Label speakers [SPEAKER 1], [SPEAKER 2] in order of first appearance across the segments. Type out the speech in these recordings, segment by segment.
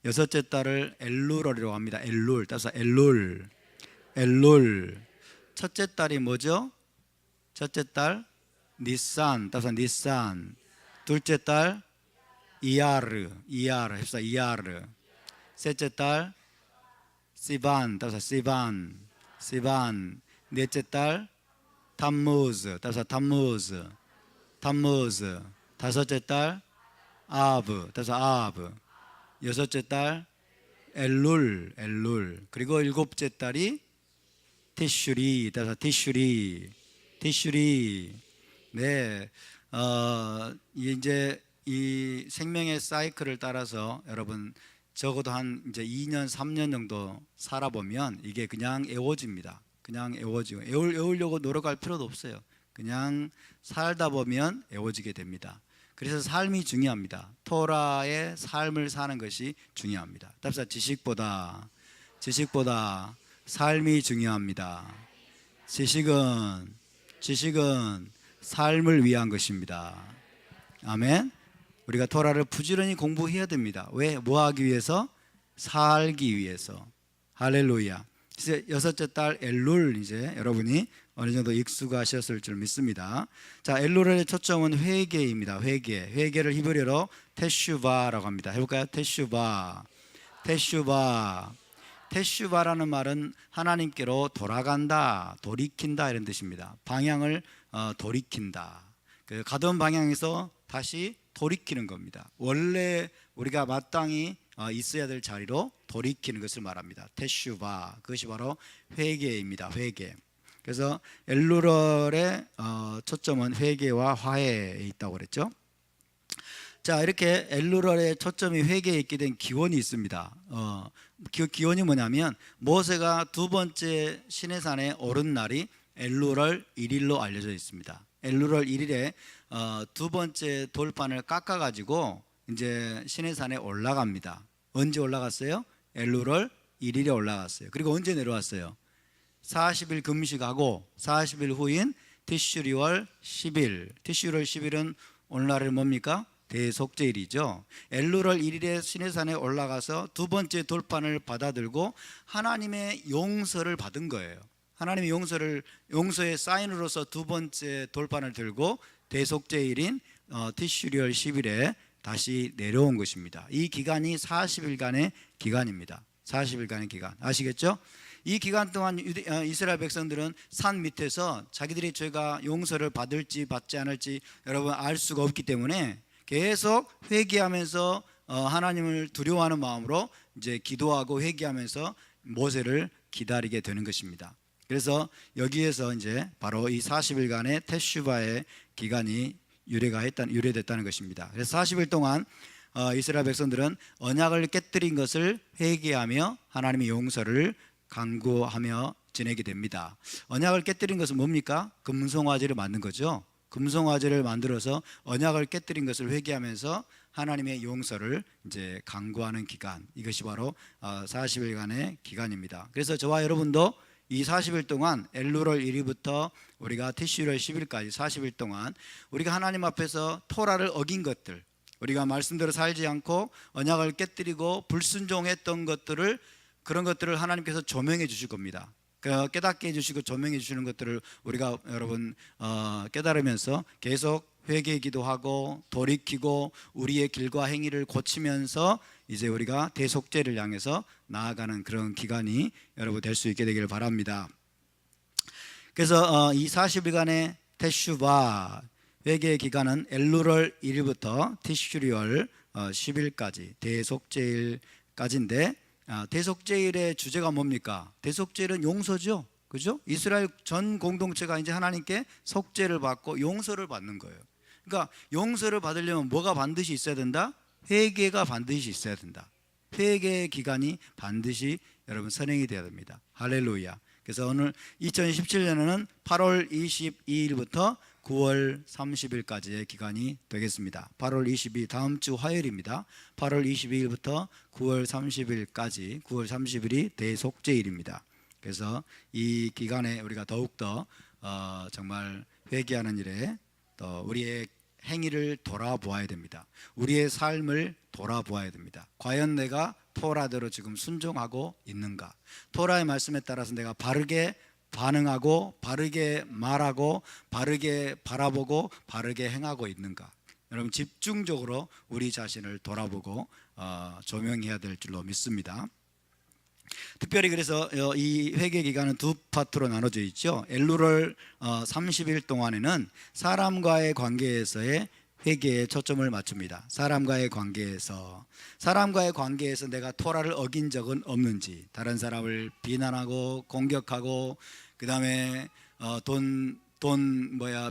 [SPEAKER 1] 여섯째 달을 엘룰이라고 합니다. 엘룰. 따라서 엘룰. 엘룰. 첫째 달이 뭐죠? 첫째 달 니산. 따라서 니산. 둘째 달 이야르. 이야르. 해서 이야르. 셋째 달 시반. 따라서 시반. 시반. 넷째 달 담무즈. 따라서 담무즈. 담무즈. 다섯째 달 아브. 따라서 아브. 여섯째 달 엘룰. 엘룰. 그리고 일곱째 달이 티슈리. 따라서 티슈리. 티슈리. 네. 이제 이 생명의 사이클을 따라서 여러분 적어도 한 이제 2년 3년 정도 살아보면 이게 그냥 애워집니다. 그냥 애워지고 애우려고 노력할 필요도 없어요. 그냥 살다 보면 애워지게 됩니다. 그래서 삶이 중요합니다. 토라의 삶을 사는 것이 중요합니다. 따라서 지식보다 삶이 중요합니다. 지식은 삶을 위한 것입니다. 아멘. 우리가 토라를 부지런히 공부해야 됩니다. 왜? 뭐 하기 위해서? 살기 위해서. 할렐루야. 이제 여섯째 달 엘룰, 이제 여러분이 어느 정도 익숙하셨을 줄 믿습니다. 자, 엘룰의 초점은 회개입니다. 회개를 히브리어로 테슈바라고 합니다. 해볼까요? 테슈바라는 말은 하나님께로 돌아간다, 돌이킨다 이런 뜻입니다. 방향을 돌이킨다. 가던 방향에서 다시 돌이키는 겁니다. 원래 우리가 마땅히 있어야 될 자리로 돌이키는 것을 말합니다. 테슈바. 그것이 바로 회개입니다. 회개. 그래서 엘룰의 초점은 회개와 화해에 있다고 그랬죠. 자, 이렇게 엘룰의 초점이 회개에 있게 된 기원이 있습니다. 그 기원이 뭐냐면 모세가 두 번째 시내산에 오른 날이 엘룰월 1일로 알려져 있습니다. 엘룰월 1일에 두 번째 돌판을 깎아가지고 이제 시내산에 올라갑니다. 언제 올라갔어요? 엘룰월 1일에 올라갔어요. 그리고 언제 내려왔어요? 40일 금식하고 40일 후인 티슈리월 10일. 티슈리월 10일은 오늘날은 뭡니까? 대속죄일이죠. 엘룰월 1일에 시내산에 올라가서 두 번째 돌판을 받아들고 하나님의 용서를 받은 거예요. 하나님의 용서의 사인으로서 두 번째 돌판을 들고 대속죄일인 티슈리월 10일에 다시 내려온 것입니다. 이 기간이 40일간의 기간입니다. 40일간의 기간. 아시겠죠? 이 기간 동안 이스라엘 백성들은 산 밑에서 자기들의 죄가 용서를 받을지 받지 않을지 여러분 알 수가 없기 때문에 계속 회개하면서 하나님을 두려워하는 마음으로 이제 기도하고 회개하면서 모세를 기다리게 되는 것입니다. 그래서 여기에서 바로 이 40일간의 테슈바의 기간이 유래됐다는 것입니다. 그래서 40일 동안 이스라엘 백성들은 언약을 깨뜨린 것을 회개하며 하나님의 용서를 간구하며 지내게 됩니다. 언약을 깨뜨린 것은 뭡니까? 금송아지를 만든 거죠. 금송아지를 만들어서 언약을 깨뜨린 것을 회개하면서 하나님의 용서를 이제 간구하는 기간, 이것이 바로 40일간의 기간입니다. 그래서 저와 여러분도 이 40일 동안 엘룰월 1일부터 우리가 티슈리월 10일까지 40일 동안 우리가 하나님 앞에서 토라를 어긴 것들, 우리가 말씀대로 살지 않고 언약을 깨뜨리고 불순종했던 것들을, 그런 것들을 하나님께서 조명해 주실 겁니다. 깨닫게 해주시고 조명해 주시는 것들을 우리가 여러분 깨달으면서 계속 회개 기도하고 돌이키고 우리의 길과 행위를 고치면서 이제 우리가 대속죄를 향해서 나아가는 그런 기간이 여러분 될 수 있게 되기를 바랍니다. 그래서 이 40일간의 테슈바 회개의 기간은 엘룰월 1일부터 티슈리월 10일까지 대속죄일까지인데, 대속죄일의 주제가 뭡니까? 대속죄일은 용서죠. 그죠? 이스라엘 전 공동체가 이제 하나님께 속죄를 받고 용서를 받는 거예요. 그러니까 용서를 받으려면 뭐가 반드시 있어야 된다? 회개가 반드시 있어야 된다. 회개의 기간이 반드시 여러분 선행이 되어야 됩니다. 할렐루야. 그래서 오늘 2017년에는 8월 22일부터 9월 30일까지의 기간이 되겠습니다. 8월 22일 다음 주 화요일입니다. 8월 22일부터 9월 30일까지 9월 30일이 대속죄일입니다. 그래서 이 기간에 우리가 더욱더 정말 회개하는 일에 또 우리의 행위를 돌아보아야 됩니다. 우리의 삶을 돌아보아야 됩니다. 과연 내가 토라대로 지금 순종하고 있는가? 토라의 말씀에 따라서 내가 바르게 반응하고 바르게 말하고 바르게 바라보고 바르게 행하고 있는가? 여러분 집중적으로 우리 자신을 돌아보고 조명해야 될 줄로 믿습니다. 특별히 그래서 이 회개 기간은 두 파트로 나눠져 있죠. 엘루를 30일 동안에는 사람과의 관계에서의 회개에 초점을 맞춥니다. 사람과의 관계에서 내가 토라를 어긴 적은 없는지, 다른 사람을 비난하고 공격하고 그 다음에 돈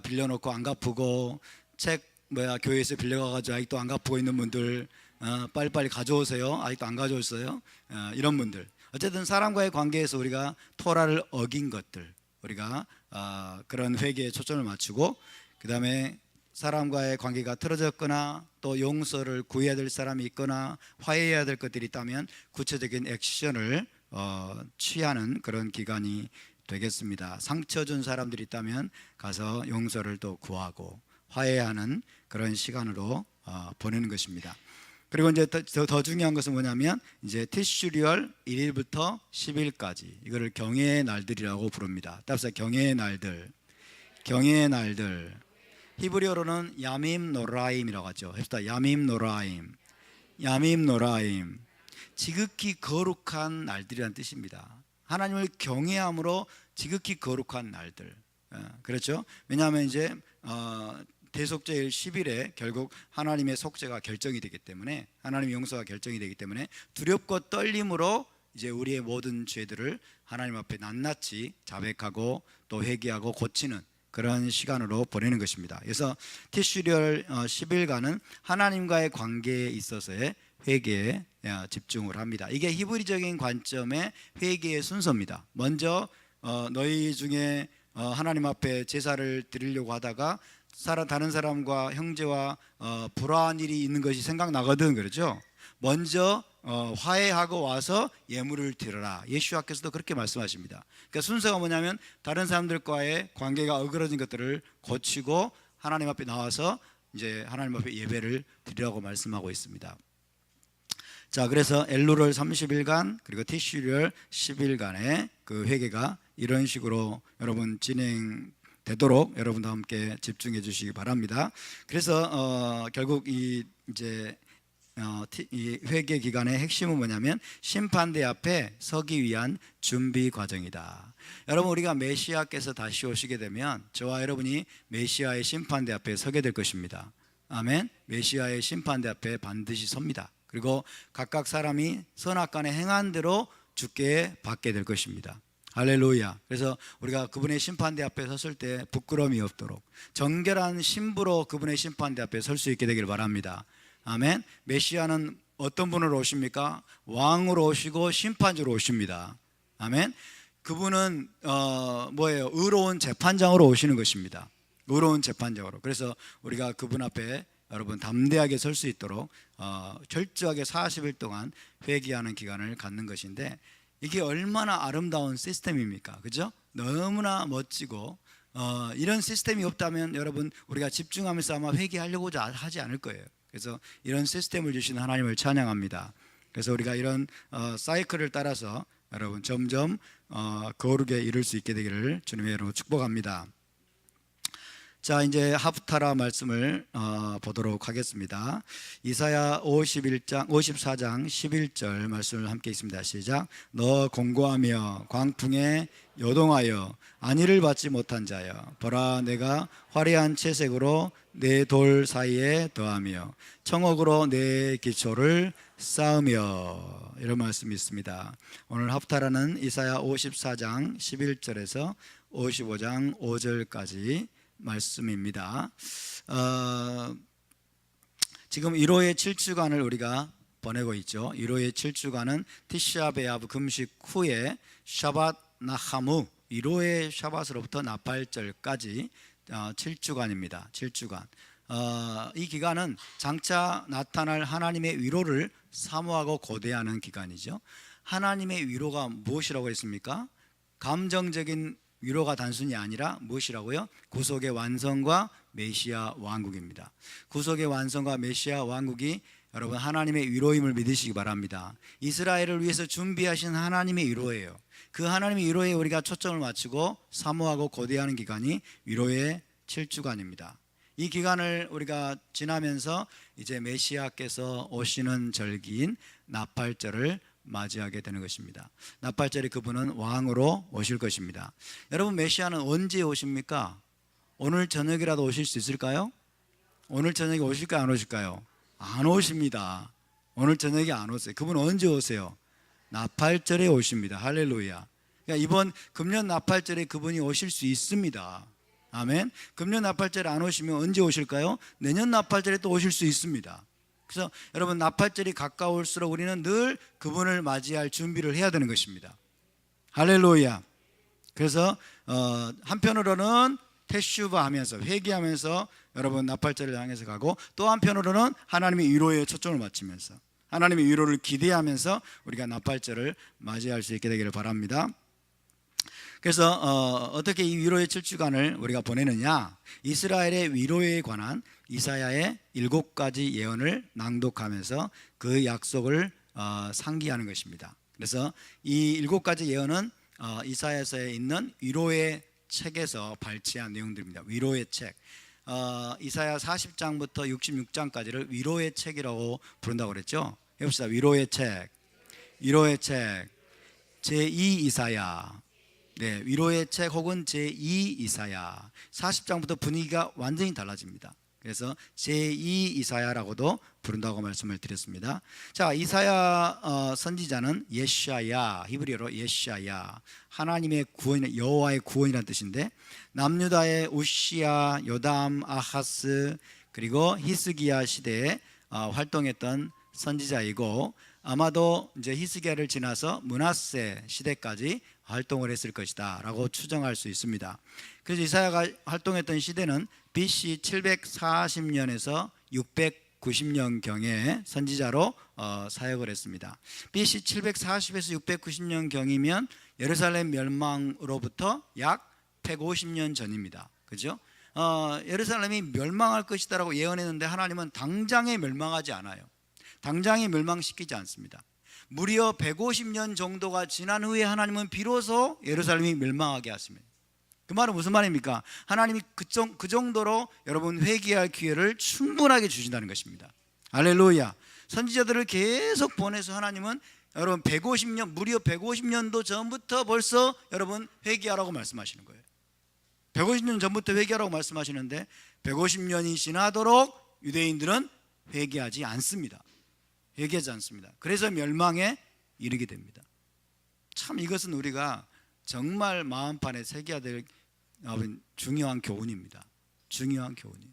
[SPEAKER 1] 빌려놓고 안 갚고, 책 교회에서 빌려가가지고 아직도 안 갚고 있는 분들 빨리빨리 가져오세요. 아직도 안 가져오셨어요. 이런 분들, 어쨌든 사람과의 관계에서 우리가 토라를 어긴 것들, 우리가 그런 회개에 초점을 맞추고, 그 다음에 사람과의 관계가 틀어졌거나 또 용서를 구해야 될 사람이 있거나 화해해야 될 것들이 있다면 구체적인 액션을 취하는 그런 기간이 되겠습니다. 상처 준 사람들이 있다면 가서 용서를 또 구하고 화해하는 그런 시간으로 보내는 것입니다. 그리고 이제 더 중요한 것은 뭐냐면 이제 티슈리얼 1일부터 10일까지, 이거를 경외의 날들이라고 부릅니다. 따라서 경외의 날들. 히브리어로는 야밈 노라임이라고 하죠. 해봅시다. 야밈 노라임. 지극히 거룩한 날들이라는 뜻입니다. 하나님을 경외함으로 지극히 거룩한 날들. 그렇죠? 왜냐하면 이제 대속죄일 10일에 결국 하나님의 속죄가 결정이 되기 때문에, 하나님의 용서가 결정이 되기 때문에 두렵고 떨림으로 이제 우리의 모든 죄들을 하나님 앞에 낱낱이 자백하고 또 회개하고 고치는 그런 시간으로 보내는 것입니다. 그래서 티슈리얼 10일간은 하나님과의 관계에 있어서의 회개에 집중을 합니다. 이게 히브리적인 관점의 회개의 순서입니다. 먼저 너희 중에 하나님 앞에 제사를 드리려고 하다가 다른 사람과 형제와 불화한 일이 있는 것이 생각나거든, 그렇죠? 먼저 화해하고 와서 예물을 드려라. 예수께서도 그렇게 말씀하십니다. 그러니까 순서가 뭐냐면 다른 사람들과의 관계가 어그러진 것들을 고치고 하나님 앞에 나와서 이제 하나님 앞에 예배를 드리라고 말씀하고 있습니다. 자, 그래서 엘루럴 30일간 그리고 티슈리얼 10일간의 그 회개가 이런 식으로 여러분 진행되도록 여러분도 함께 집중해 주시기 바랍니다. 그래서 결국 이 회개 기간의 핵심은 뭐냐면 심판대 앞에 서기 위한 준비 과정이다. 여러분, 우리가 메시아께서 다시 오시게 되면 저와 여러분이 메시아의 심판대 앞에 서게 될 것입니다. 아멘. 메시아의 심판대 앞에 반드시 섭니다. 그리고 각각 사람이 선악간에 행한 대로 죽게 받게 될 것입니다. 할렐루야. 그래서 우리가 그분의 심판대 앞에 섰을 때 부끄러움이 없도록 정결한 신부로 그분의 심판대 앞에 설 수 있게 되기를 바랍니다. 아멘. 메시아는 어떤 분으로 오십니까? 왕으로 오시고 심판주로 오십니다. 아멘. 그분은 의로운 재판장으로 오시는 것입니다. 의로운 재판장으로. 그래서 우리가 그분 앞에 여러분 담대하게 설 수 있도록 철저하게 40일 동안 회개하는 기간을 갖는 것인데, 이게 얼마나 아름다운 시스템입니까? 그죠? 너무나 멋지고 이런 시스템이 없다면 여러분 우리가 집중하면서 아마 회개하려고 하지 않을 거예요. 그래서 이런 시스템을 주신 하나님을 찬양합니다. 그래서 우리가 이런 사이클을 따라서 여러분 점점 거룩에 이룰 수 있게 되기를 주님의 이름으로 축복합니다. 자, 이제 하프타라 말씀을 보도록 하겠습니다. 이사야 54장 11절 말씀을 함께 읽습니다. 시작. 너 공고하며 광풍에 요동하여 안위를 받지 못한 자여, 보라 내가 화려한 채색으로 내 돌 사이에 더하며 청옥으로 내 기초를 쌓으며, 이런 말씀이 있습니다. 오늘 하프타라는 이사야 54장 11절에서 55장 5절까지 말씀입니다. 지금 1호의 7주간을 우리가 보내고 있죠. 1호의 7주간은 티샤 베아브 금식 후에 샤밧 나하무, 1호의 샤밧으로부터 나팔절까지 7주간입니다. 7주간. 이 기간은 장차 나타날 하나님의 위로를 사모하고 고대하는 기간이죠. 하나님의 위로가 무엇이라고 했습니까? 감정적인 위로가 단순히 아니라 무엇이라고요? 구속의 완성과 메시아 왕국입니다. 구속의 완성과 메시아 왕국이 여러분 하나님의 위로임을 믿으시기 바랍니다. 이스라엘을 위해서 준비하신 하나님의 위로예요. 그 하나님의 위로에 우리가 초점을 맞추고 사모하고 고대하는 기간이 위로의 7주간입니다. 이 기간을 우리가 지나면서 이제 메시아께서 오시는 절기인 나팔절을 맞이하게 되는 것입니다. 나팔절에 그분은 왕으로 오실 것입니다. 여러분 메시아는 언제 오십니까? 오늘 저녁이라도 오실 수 있을까요? 오늘 저녁에 오실까요? 안 오실까요? 안 오십니다. 오늘 저녁에 안 오세요. 그분 언제 오세요? 나팔절에 오십니다. 할렐루야. 그러니까 이번 금년 나팔절에 그분이 오실 수 있습니다. 아멘. 금년 나팔절에 안 오시면 언제 오실까요? 내년 나팔절에 또 오실 수 있습니다. 그래서 여러분 나팔절이 가까울수록 우리는 늘 그분을 맞이할 준비를 해야 되는 것입니다. 할렐루야. 그래서 한편으로는 테슈바 하면서 회개하면서 여러분 나팔절을 향해서 가고, 또 한편으로는 하나님의 위로에 초점을 맞추면서 하나님의 위로를 기대하면서 우리가 나팔절을 맞이할 수 있게 되기를 바랍니다. 그래서 어떻게 이 위로의 7주간을 우리가 보내느냐, 이스라엘의 위로에 관한 이사야의 7가지 예언을 낭독하면서 그 약속을 상기하는 것입니다. 그래서 이 7가지 예언은 이사야서에 있는 위로의 책에서 발췌한 내용들입니다. 위로의 책. 이사야 40장부터 66장까지를 위로의 책이라고 부른다고 그랬죠. 해봅시다. 위로의 책, 위로의 책, 제2 이사야. 네, 위로의 책 혹은 제2 이사야. 40장부터 분위기가 완전히 달라집니다. 그래서 제2 이사야라고도 부른다고 말씀을 드렸습니다. 자, 이사야 선지자는 예샤야, 히브리어로 예샤야, 하나님의 구원, 여호와의 구원이라는 뜻인데, 남유다의 우시야, 요담, 아하스 그리고 히스기야 시대에 활동했던 선지자이고, 아마도 이제 히스기야를 지나서 므낫세 시대까지 활동을 했을 것이다 라고 추정할 수 있습니다. 그래서 이사야가 활동했던 시대는 BC 740년에서 690년경에 선지자로 사역을 했습니다. BC 740에서 690년경이면 예루살렘 멸망으로부터 약 150년 전입니다. 그죠? 예루살렘이 멸망할 것이다라고 예언했는데 하나님은 당장에 멸망하지 않아요. 당장에 멸망시키지 않습니다. 무려 150년 정도가 지난 후에 하나님은 비로소 예루살렘이 멸망하게 하십니다. 그 말은 무슨 말입니까? 하나님이 그 정도로 여러분 회개할 기회를 충분하게 주신다는 것입니다. 할렐루야. 선지자들을 계속 보내서 하나님은 여러분 150년, 무려 150년도 전부터 벌써 여러분 회개하라고 말씀하시는 거예요. 150년 전부터 회개하라고 말씀하시는데 150년이 지나도록 유대인들은 회개하지 않습니다. 회개하지 않습니다. 그래서 멸망에 이르게 됩니다. 참 이것은 우리가 정말 마음판에 새겨야 될 중요한 교훈입니다. 중요한 교훈이에요.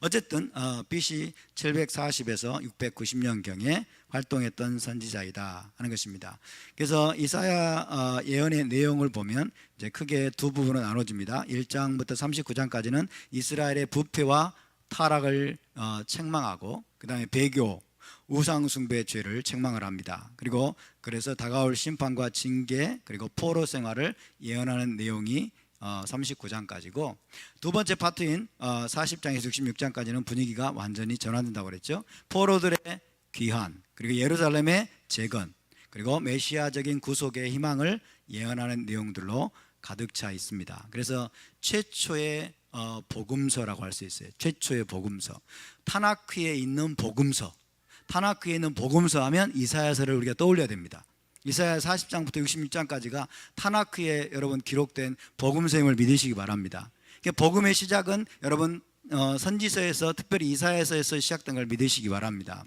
[SPEAKER 1] 어쨌든 BC 740에서 690년경에 활동했던 선지자이다 하는 것입니다. 그래서 이사야 예언의 내용을 보면 이제 크게 두 부분으로 나눠집니다. 1장부터 39장까지는 이스라엘의 부패와 타락을 책망하고, 그 다음에 배교, 우상숭배 죄를 책망을 합니다. 그리고 그래서 다가올 심판과 징계, 그리고 포로 생활을 예언하는 내용이 39장까지고, 두 번째 파트인 40장에서 66장까지는 분위기가 완전히 전환된다고 그랬죠. 포로들의 귀환, 그리고 예루살렘의 재건, 그리고 메시아적인 구속의 희망을 예언하는 내용들로 가득 차 있습니다. 그래서 최초의 복음서라고 할 수 있어요. 최초의 복음서, 타나크에 있는 복음서. 타나크에 있는 복음서 하면 이사야서를 우리가 떠올려야 됩니다. 이사야 40장부터 66장까지가 타나크에 여러분 기록된 복음서임을 믿으시기 바랍니다. 복음의 시작은 여러분 선지서에서, 특별히 이사야서에서 시작된 걸 믿으시기 바랍니다.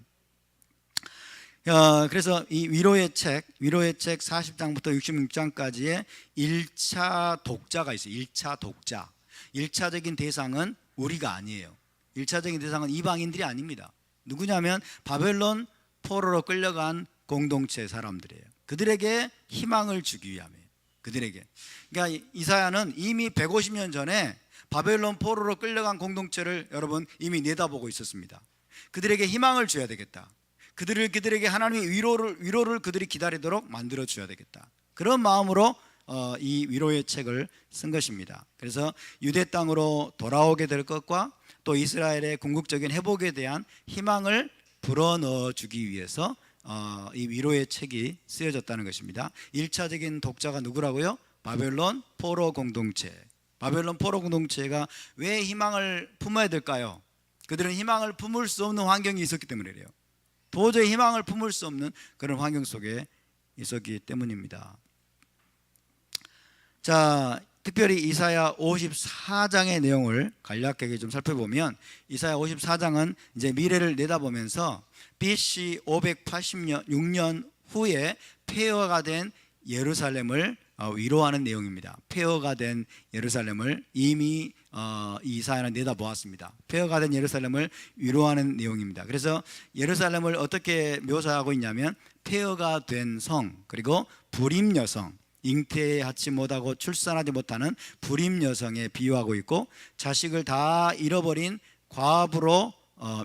[SPEAKER 1] 그래서 이 위로의 책 40장부터 66장까지의 1차 독자가 있어요. 1차 독자. 1차적인 대상은 우리가 아니에요. 1차적인 대상은 이방인들이 아닙니다. 누구냐면 바벨론 포로로 끌려간 공동체 사람들이에요. 그들에게 희망을 주기 위함이에요. 그들에게. 그러니까 이사야는 이미 150년 전에 바벨론 포로로 끌려간 공동체를 여러분 이미 내다보고 있었습니다. 그들에게 희망을 줘야 되겠다. 그들에게 하나님의 위로를 그들이 기다리도록 만들어 줘야 되겠다. 그런 마음으로 이 위로의 책을 쓴 것입니다. 그래서 유대 땅으로 돌아오게 될 것과 또 이스라엘의 궁극적인 회복에 대한 희망을 불어넣어 주기 위해서 이 위로의 책이 쓰여졌다는 것입니다. 1차적인 독자가 누구라고요? 바벨론 포로 공동체. 바벨론 포로 공동체가 왜 희망을 품어야 될까요? 그들은 희망을 품을 수 없는 환경이 있었기 때문에 그래요. 도저히 희망을 품을 수 없는 그런 환경 속에 있었기 때문입니다. 자, 특별히 이사야 54장의 내용을 간략하게 좀 살펴보면 이사야 54장은 이제 미래를 내다보면서 BC 586년 후에 폐허가 된 예루살렘을 위로하는 내용입니다. 폐허가 된 예루살렘을 이미 이사야는 내다보았습니다. 폐허가 된 예루살렘을 위로하는 내용입니다. 그래서 예루살렘을 어떻게 묘사하고 있냐면 폐허가 된 성, 그리고 불임 여성, 잉태하지 못하고 출산하지 못하는 불임 여성에 비유하고 있고 자식을 다 잃어버린 과부로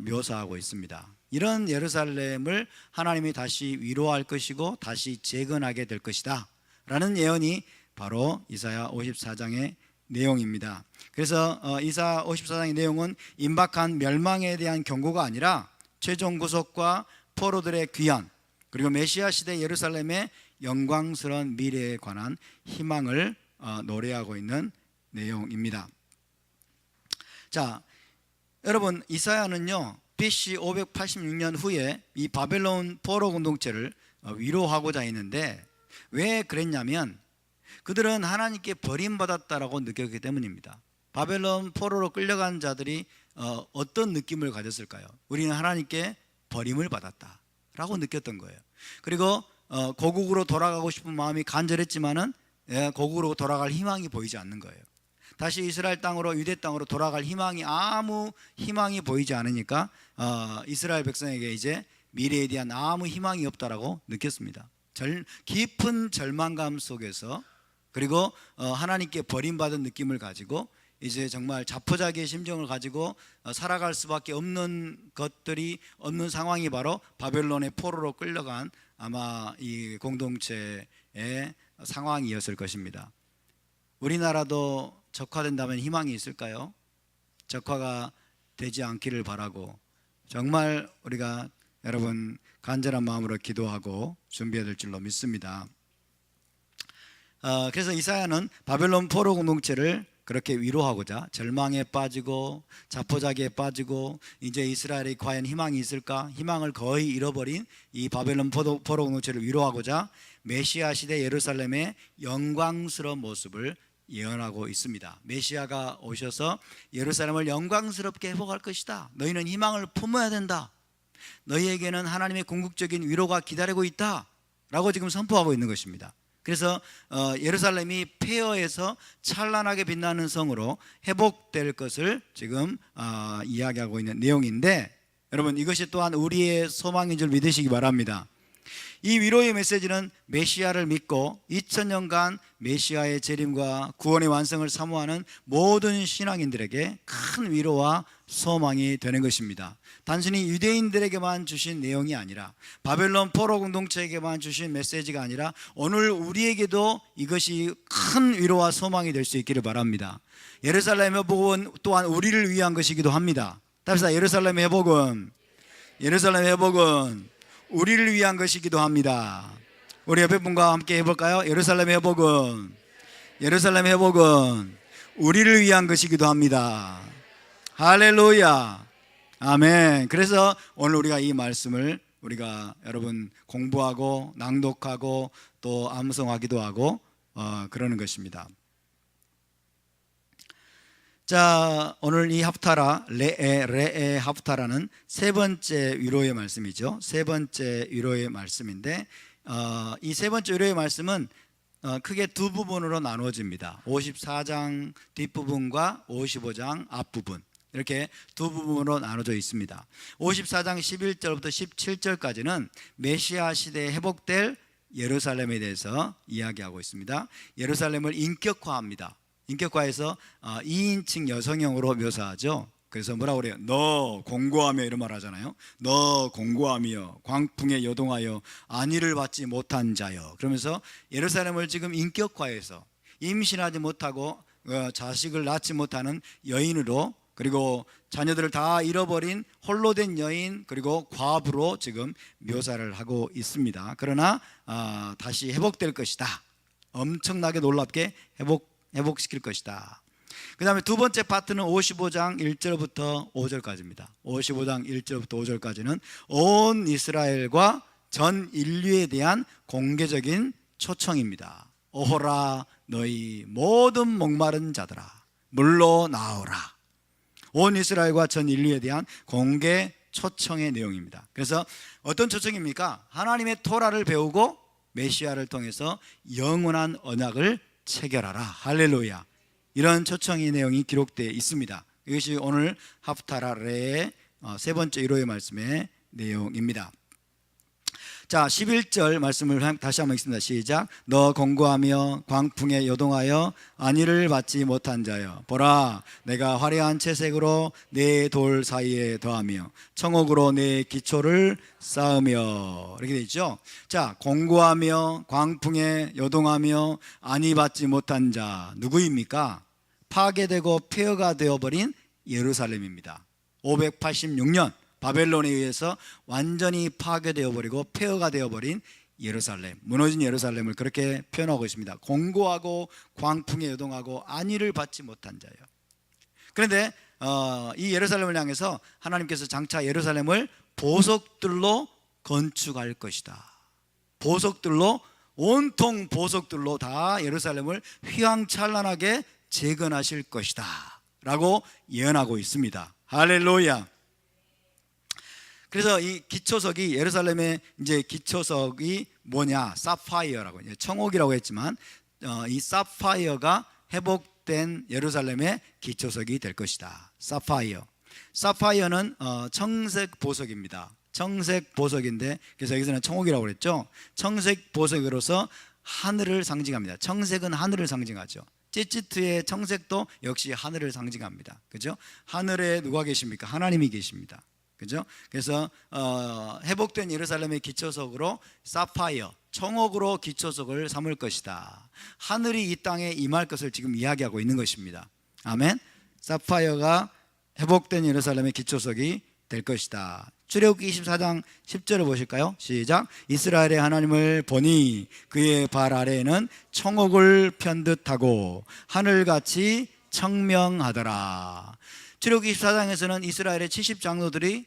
[SPEAKER 1] 묘사하고 있습니다. 이런 예루살렘을 하나님이 다시 위로할 것이고 다시 재건하게 될 것이다 라는 예언이 바로 이사야 54장의 내용입니다. 그래서 이사야 54장의 내용은 임박한 멸망에 대한 경고가 아니라 최종 구속과 포로들의 귀환, 그리고 메시아 시대 예루살렘의 영광스러운 미래에 관한 희망을 노래하고 있는 내용입니다. 자, 여러분, 이사야는요 BC 586년 후에 이 바벨론 포로 공동체를 위로하고자 했는데 왜 그랬냐면 그들은 하나님께 버림받았다라고 느꼈기 때문입니다. 바벨론 포로로 끌려간 자들이 어떤 느낌을 가졌을까요? 우리는 하나님께 버림을 받았다라고 느꼈던 거예요. 그리고 고국으로 돌아가고 싶은 마음이 간절했지만은 고국으로 돌아갈 희망이 보이지 않는 거예요. 다시 이스라엘 땅으로, 유대 땅으로 돌아갈 희망이, 아무 희망이 보이지 않으니까 이스라엘 백성에게 이제 미래에 대한 아무 희망이 없다라고 느꼈습니다. 깊은 절망감 속에서, 그리고 하나님께 버림받은 느낌을 가지고 이제 정말 자포자기의 심정을 가지고 살아갈 수밖에 없는 것들이 없는 상황이 바로 바벨론의 포로로 끌려간 아마 이 공동체의 상황이었을 것입니다. 우리나라도 적화된다면 희망이 있을까요? 적화가 되지 않기를 바라고 정말 우리가 여러분 간절한 마음으로 기도하고 준비해야 될 줄로 믿습니다. 그래서 이사야는 바벨론 포로 공동체를 그렇게 위로하고자 절망에 빠지고 자포자기에 빠지고 이제 이스라엘이 과연 희망이 있을까, 희망을 거의 잃어버린 이 바벨론 포로 공동체를 위로하고자 메시아 시대 예루살렘의 영광스러운 모습을 예언하고 있습니다. 메시아가 오셔서 예루살렘을 영광스럽게 회복할 것이다. 너희는 희망을 품어야 된다. 너희에게는 하나님의 궁극적인 위로가 기다리고 있다 라고 지금 선포하고 있는 것입니다. 그래서 예루살렘이 폐허에서 찬란하게 빛나는 성으로 회복될 것을 지금 이야기하고 있는 내용인데, 여러분 이것이 또한 우리의 소망인 줄 믿으시기 바랍니다. 이 위로의 메시지는 메시아를 믿고 2000년간 메시아의 재림과 구원의 완성을 사모하는 모든 신앙인들에게 큰 위로와 소망이 되는 것입니다. 단순히 유대인들에게만 주신 내용이 아니라, 바벨론 포로 공동체에게만 주신 메시지가 아니라 오늘 우리에게도 이것이 큰 위로와 소망이 될 수 있기를 바랍니다. 예루살렘 회복은 또한 우리를 위한 것이기도 합니다. 답시다. 예루살렘 회복은 우리를 위한 것이기도 합니다. 우리 옆에 분과 함께 해볼까요? 예루살렘 회복은 우리를 위한 것이기도 합니다. 할렐루야, 아멘. 그래서 오늘 우리가 이 말씀을 우리가 여러분 공부하고 낭독하고 또 암송하기도 하고 그러는 것입니다. 자, 오늘 이 하프타라, 레에 하프타라는 세 번째 위로의 말씀이죠. 세 번째 위로의 말씀인데 이 세 번째 위로의 말씀은 크게 두 부분으로 나누어집니다. 54장 뒷부분과 55장 앞부분, 이렇게 두 부분으로 나눠져 있습니다. 54장 11절부터 17절까지는 메시아 시대에 회복될 예루살렘에 대해서 이야기하고 있습니다. 예루살렘을 인격화합니다. 인격화해서 2인칭 여성형으로 묘사하죠. 그래서 뭐라고 그래요? 너 공고하며 이런 말 하잖아요. 너 공고하며 광풍에 요동하여 안위를 받지 못한 자여. 그러면서 예루살렘을 지금 인격화해서 임신하지 못하고 자식을 낳지 못하는 여인으로, 그리고 자녀들을 다 잃어버린 홀로 된 여인, 그리고 과부로 지금 묘사를 하고 있습니다. 그러나 다시 회복될 것이다. 엄청나게 놀랍게 회복시킬 것이다. 그 다음에 두 번째 파트는 55장 1절부터 5절까지입니다. 55장 1절부터 5절까지는 온 이스라엘과 전 인류에 대한 공개적인 초청입니다. 오호라 너희 모든 목마른 자들아 물로 나오라. 온 이스라엘과 전 인류에 대한 공개 초청의 내용입니다. 그래서 어떤 초청입니까? 하나님의 토라를 배우고 메시아를 통해서 영원한 언약을 체결하라. 할렐루야. 이런 초청의 내용이 기록되어 있습니다. 이것이 오늘 하프타라의 세 번째 일요일 말씀의 내용입니다. 자, 11절 말씀을 다시 한번 읽습니다. 시작. 너 공고하며 광풍에 요동하여 안위를 받지 못한 자여, 보라 내가 화려한 채색으로 네 돌 사이에 더하며 청옥으로 네 기초를 쌓으며. 이렇게 되어 있죠. 자, 공고하며 광풍에 요동하며 안위 받지 못한 자 누구입니까? 파괴되고 폐허가 되어버린 예루살렘입니다. 586년 바벨론에 의해서 완전히 파괴되어 버리고 폐허가 되어버린 예루살렘, 무너진 예루살렘을 그렇게 표현하고 있습니다. 공고하고 광풍에 요동하고 안위를 받지 못한 자예요. 그런데 이 예루살렘을 향해서 하나님께서 장차 예루살렘을 보석들로 건축할 것이다. 보석들로, 온통 보석들로 다 예루살렘을 휘황찬란하게 재건하실 것이다 라고 예언하고 있습니다. 할렐루야. 그래서 이 기초석이, 예루살렘의 이제 기초석이 뭐냐? 사파이어라고, 청옥이라고 했지만 이 사파이어가 회복된 예루살렘의 기초석이 될 것이다. 사파이어. 사파이어는 청색 보석입니다. 청색 보석인데, 그래서 여기서는 청옥이라고 그랬죠. 청색 보석으로서 하늘을 상징합니다. 청색은 하늘을 상징하죠. 찌찌트의 청색도 역시 하늘을 상징합니다. 그죠? 하늘에 누가 계십니까? 하나님이 계십니다. 그죠? 그래서 회복된 예루살렘의 기초석으로 사파이어, 청옥으로 기초석을 삼을 것이다. 하늘이 이 땅에 임할 것을 지금 이야기하고 있는 것입니다. 아멘. 사파이어가 회복된 예루살렘의 기초석이 될 것이다. 출애굽기 24장 10절을 보실까요? 시작. 이스라엘의 하나님을 보니 그의 발 아래에는 청옥을 편듯하고 하늘같이 청명하더라. 출애굽기 24장에서는 이스라엘의 70장로들이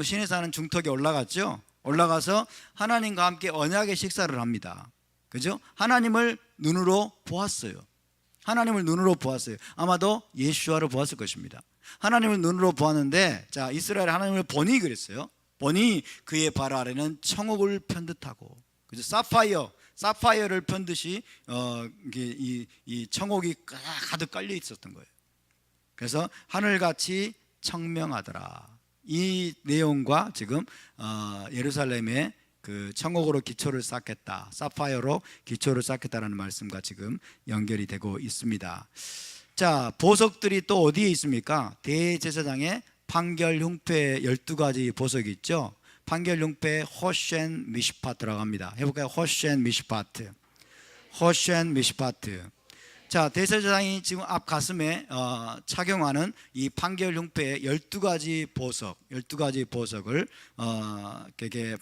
[SPEAKER 1] 시내 사는 중턱에 올라갔죠. 올라가서 하나님과 함께 언약의 식사를 합니다. 그죠? 하나님을 눈으로 보았어요. 하나님을 눈으로 보았어요. 아마도 예수와를 보았을 것입니다. 하나님을 눈으로 보았는데, 자, 이스라엘 하나님을 보니 그랬어요. 보니 그의 발 아래는 청옥을 편듯하고, 그죠? 사파이어를 편듯이 이 청옥이 가득 깔려 있었던 거예요. 그래서 하늘같이 청명하더라. 이 내용과 지금 예루살렘의 그 청옥으로 기초를 쌓겠다, 사파이어로 기초를 쌓겠다라는 말씀과 지금 연결이 되고 있습니다. 자, 보석들이 또 어디에 있습니까? 대제사장의 판결 흉패 12가지 보석이 있죠. 판결 흉패 호셴 미시파트라고 합니다. 해볼까요? 호셴 미시파트. 호셴 미시파트. 자, 대제사장이 지금 앞 가슴에 착용하는 이 판결 흉패의 12가지 보석, 12가지 보석을 이렇게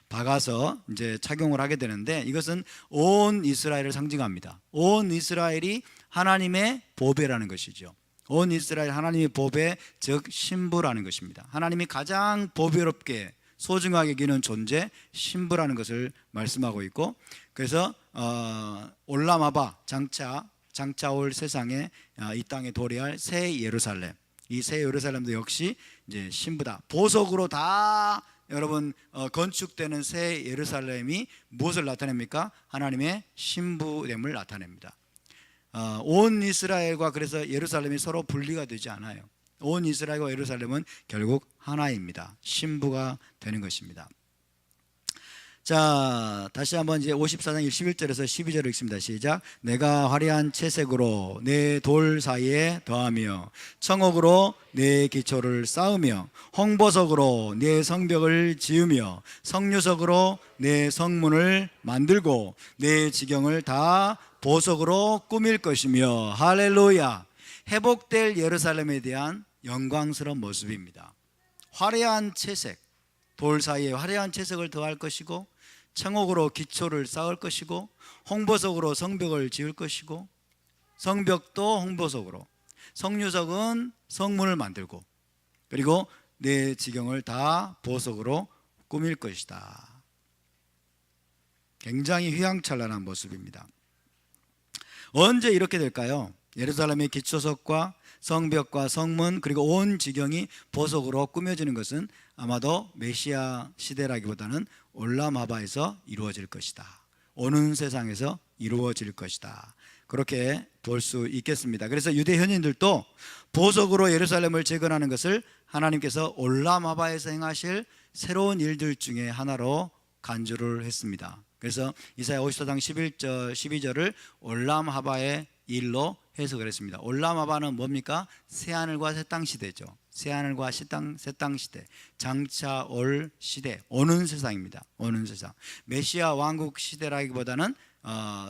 [SPEAKER 1] 박아서 이제 착용을 하게 되는데, 이것은 온 이스라엘을 상징합니다. 온 이스라엘이 하나님의 보배라는 것이죠. 온 이스라엘 하나님의 보배, 즉 신부라는 것입니다. 하나님이 가장 보배롭게 소중하게 여기는 존재, 신부라는 것을 말씀하고 있고, 그래서 올라마바, 장차 올 세상에 이 땅에 도래할 새 예루살렘, 이 새 예루살렘도 역시 이제 신부다. 보석으로 다 여러분 건축되는 새 예루살렘이 무엇을 나타냅니까? 하나님의 신부됨을 나타냅니다. 온 이스라엘과 그래서 예루살렘이 서로 분리가 되지 않아요. 온 이스라엘과 예루살렘은 결국 하나입니다. 신부가 되는 것입니다. 자, 다시 한번 이제 54장 11절에서 12절을 읽습니다. 시작. 내가 화려한 채색으로 내 돌 사이에 더하며 청옥으로 내 기초를 쌓으며 홍보석으로 내 성벽을 지으며 성류석으로 내 성문을 만들고 내 지경을 다 보석으로 꾸밀 것이며. 할렐루야. 회복될 예루살렘에 대한 영광스러운 모습입니다. 화려한 채색, 돌 사이에 화려한 채색을 더할 것이고, 청옥으로 기초를 쌓을 것이고, 홍보석으로 성벽을 지을 것이고, 성벽도 홍보석으로, 성류석은 성문을 만들고, 그리고 내 지경을 다 보석으로 꾸밀 것이다. 굉장히 휘황찬란한 모습입니다. 언제 이렇게 될까요? 예루살렘의 기초석과 성벽과 성문 그리고 온 지경이 보석으로 꾸며지는 것은 아마도 메시아 시대라기보다는 올람하바에서 이루어질 것이다. 오는 세상에서 이루어질 것이다. 그렇게 볼 수 있겠습니다. 그래서 유대 현인들도 보석으로 예루살렘을 재건하는 것을 하나님께서 올람하바에서 행하실 새로운 일들 중에 하나로 간주를 했습니다. 그래서 이사야 54장 11절 12절을 올람하바의 일로 해석을 했습니다. 올람하바는 뭡니까? 새하늘과 새 땅 시대죠. 새하늘과 새 땅 시대, 장차 올 시대, 오는 세상입니다. 오는 세상. 메시아 왕국 시대라기보다는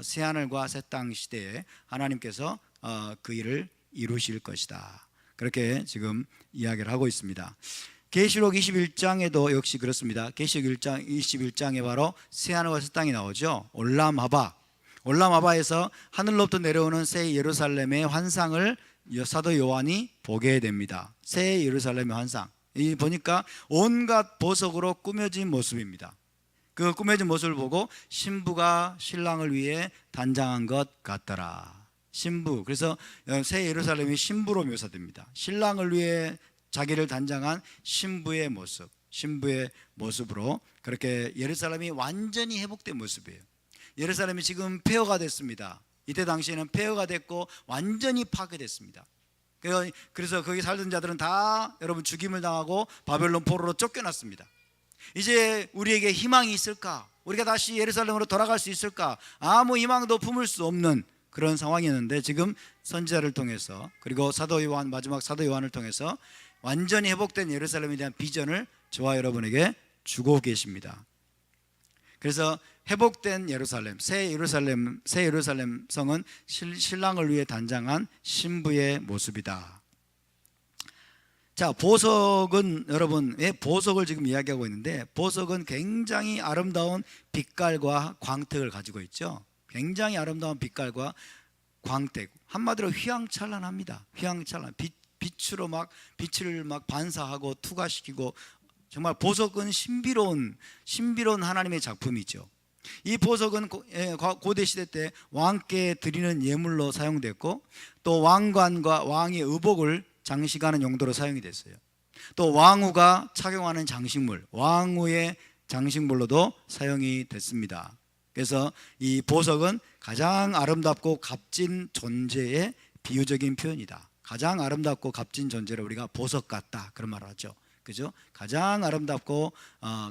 [SPEAKER 1] 새하늘과 새 땅 시대에 하나님께서 그 일을 이루실 것이다. 그렇게 지금 이야기를 하고 있습니다. 계시록 21장에도 역시 그렇습니다. 계시록 21장에 바로 새하늘과 새 땅이 나오죠. 올람하바에서 하늘로부터 내려오는 새 예루살렘의 환상을 사도 요한이 보게 됩니다. 새 예루살렘의 환상. 이 보니까 온갖 보석으로 꾸며진 모습입니다. 그 꾸며진 모습을 보고 신부가 신랑을 위해 단장한 것 같더라. 신부. 그래서 새 예루살렘이 신부로 묘사됩니다. 신랑을 위해 자기를 단장한 신부의 모습, 신부의 모습으로 그렇게 예루살렘이 완전히 회복된 모습이에요. 예루살렘이 지금 폐허가 됐습니다. 이때 당시에는 폐허가 됐고 완전히 파괴됐습니다. 그래서 거기 살던 자들은 다 여러분 죽임을 당하고 바벨론 포로로 쫓겨났습니다. 이제 우리에게 희망이 있을까? 우리가 다시 예루살렘으로 돌아갈 수 있을까? 아무 희망도 품을 수 없는 그런 상황이었는데 지금 선지자를 통해서 그리고 사도 요한, 마지막 사도 요한을 통해서 완전히 회복된 예루살렘에 대한 비전을 저와 여러분에게 주고 계십니다. 그래서 회복된 예루살렘, 새 예루살렘 성은 신랑을 위해 단장한 신부의 모습이다. 자, 보석은 여러분 왜 보석을 지금 이야기하고 있는데, 보석은 굉장히 아름다운 빛깔과 광택을 가지고 있죠. 굉장히 아름다운 빛깔과 광택, 한마디로 휘황찬란합니다. 휘황찬란, 빛을 막 반사하고 투과시키고, 정말 보석은 신비로운 하나님의 작품이죠. 이 보석은 고대 시대 때 왕께 드리는 예물로 사용됐고, 또 왕관과 왕의 의복을 장식하는 용도로 사용이 됐어요. 또 왕후가 착용하는 장식물, 왕후의 장식물로도 사용이 됐습니다. 그래서 이 보석은 가장 아름답고 값진 존재의 비유적인 표현이다. 가장 아름답고 값진 존재를 우리가 보석 같다, 그런 말을 하죠. 그죠? 가장 아름답고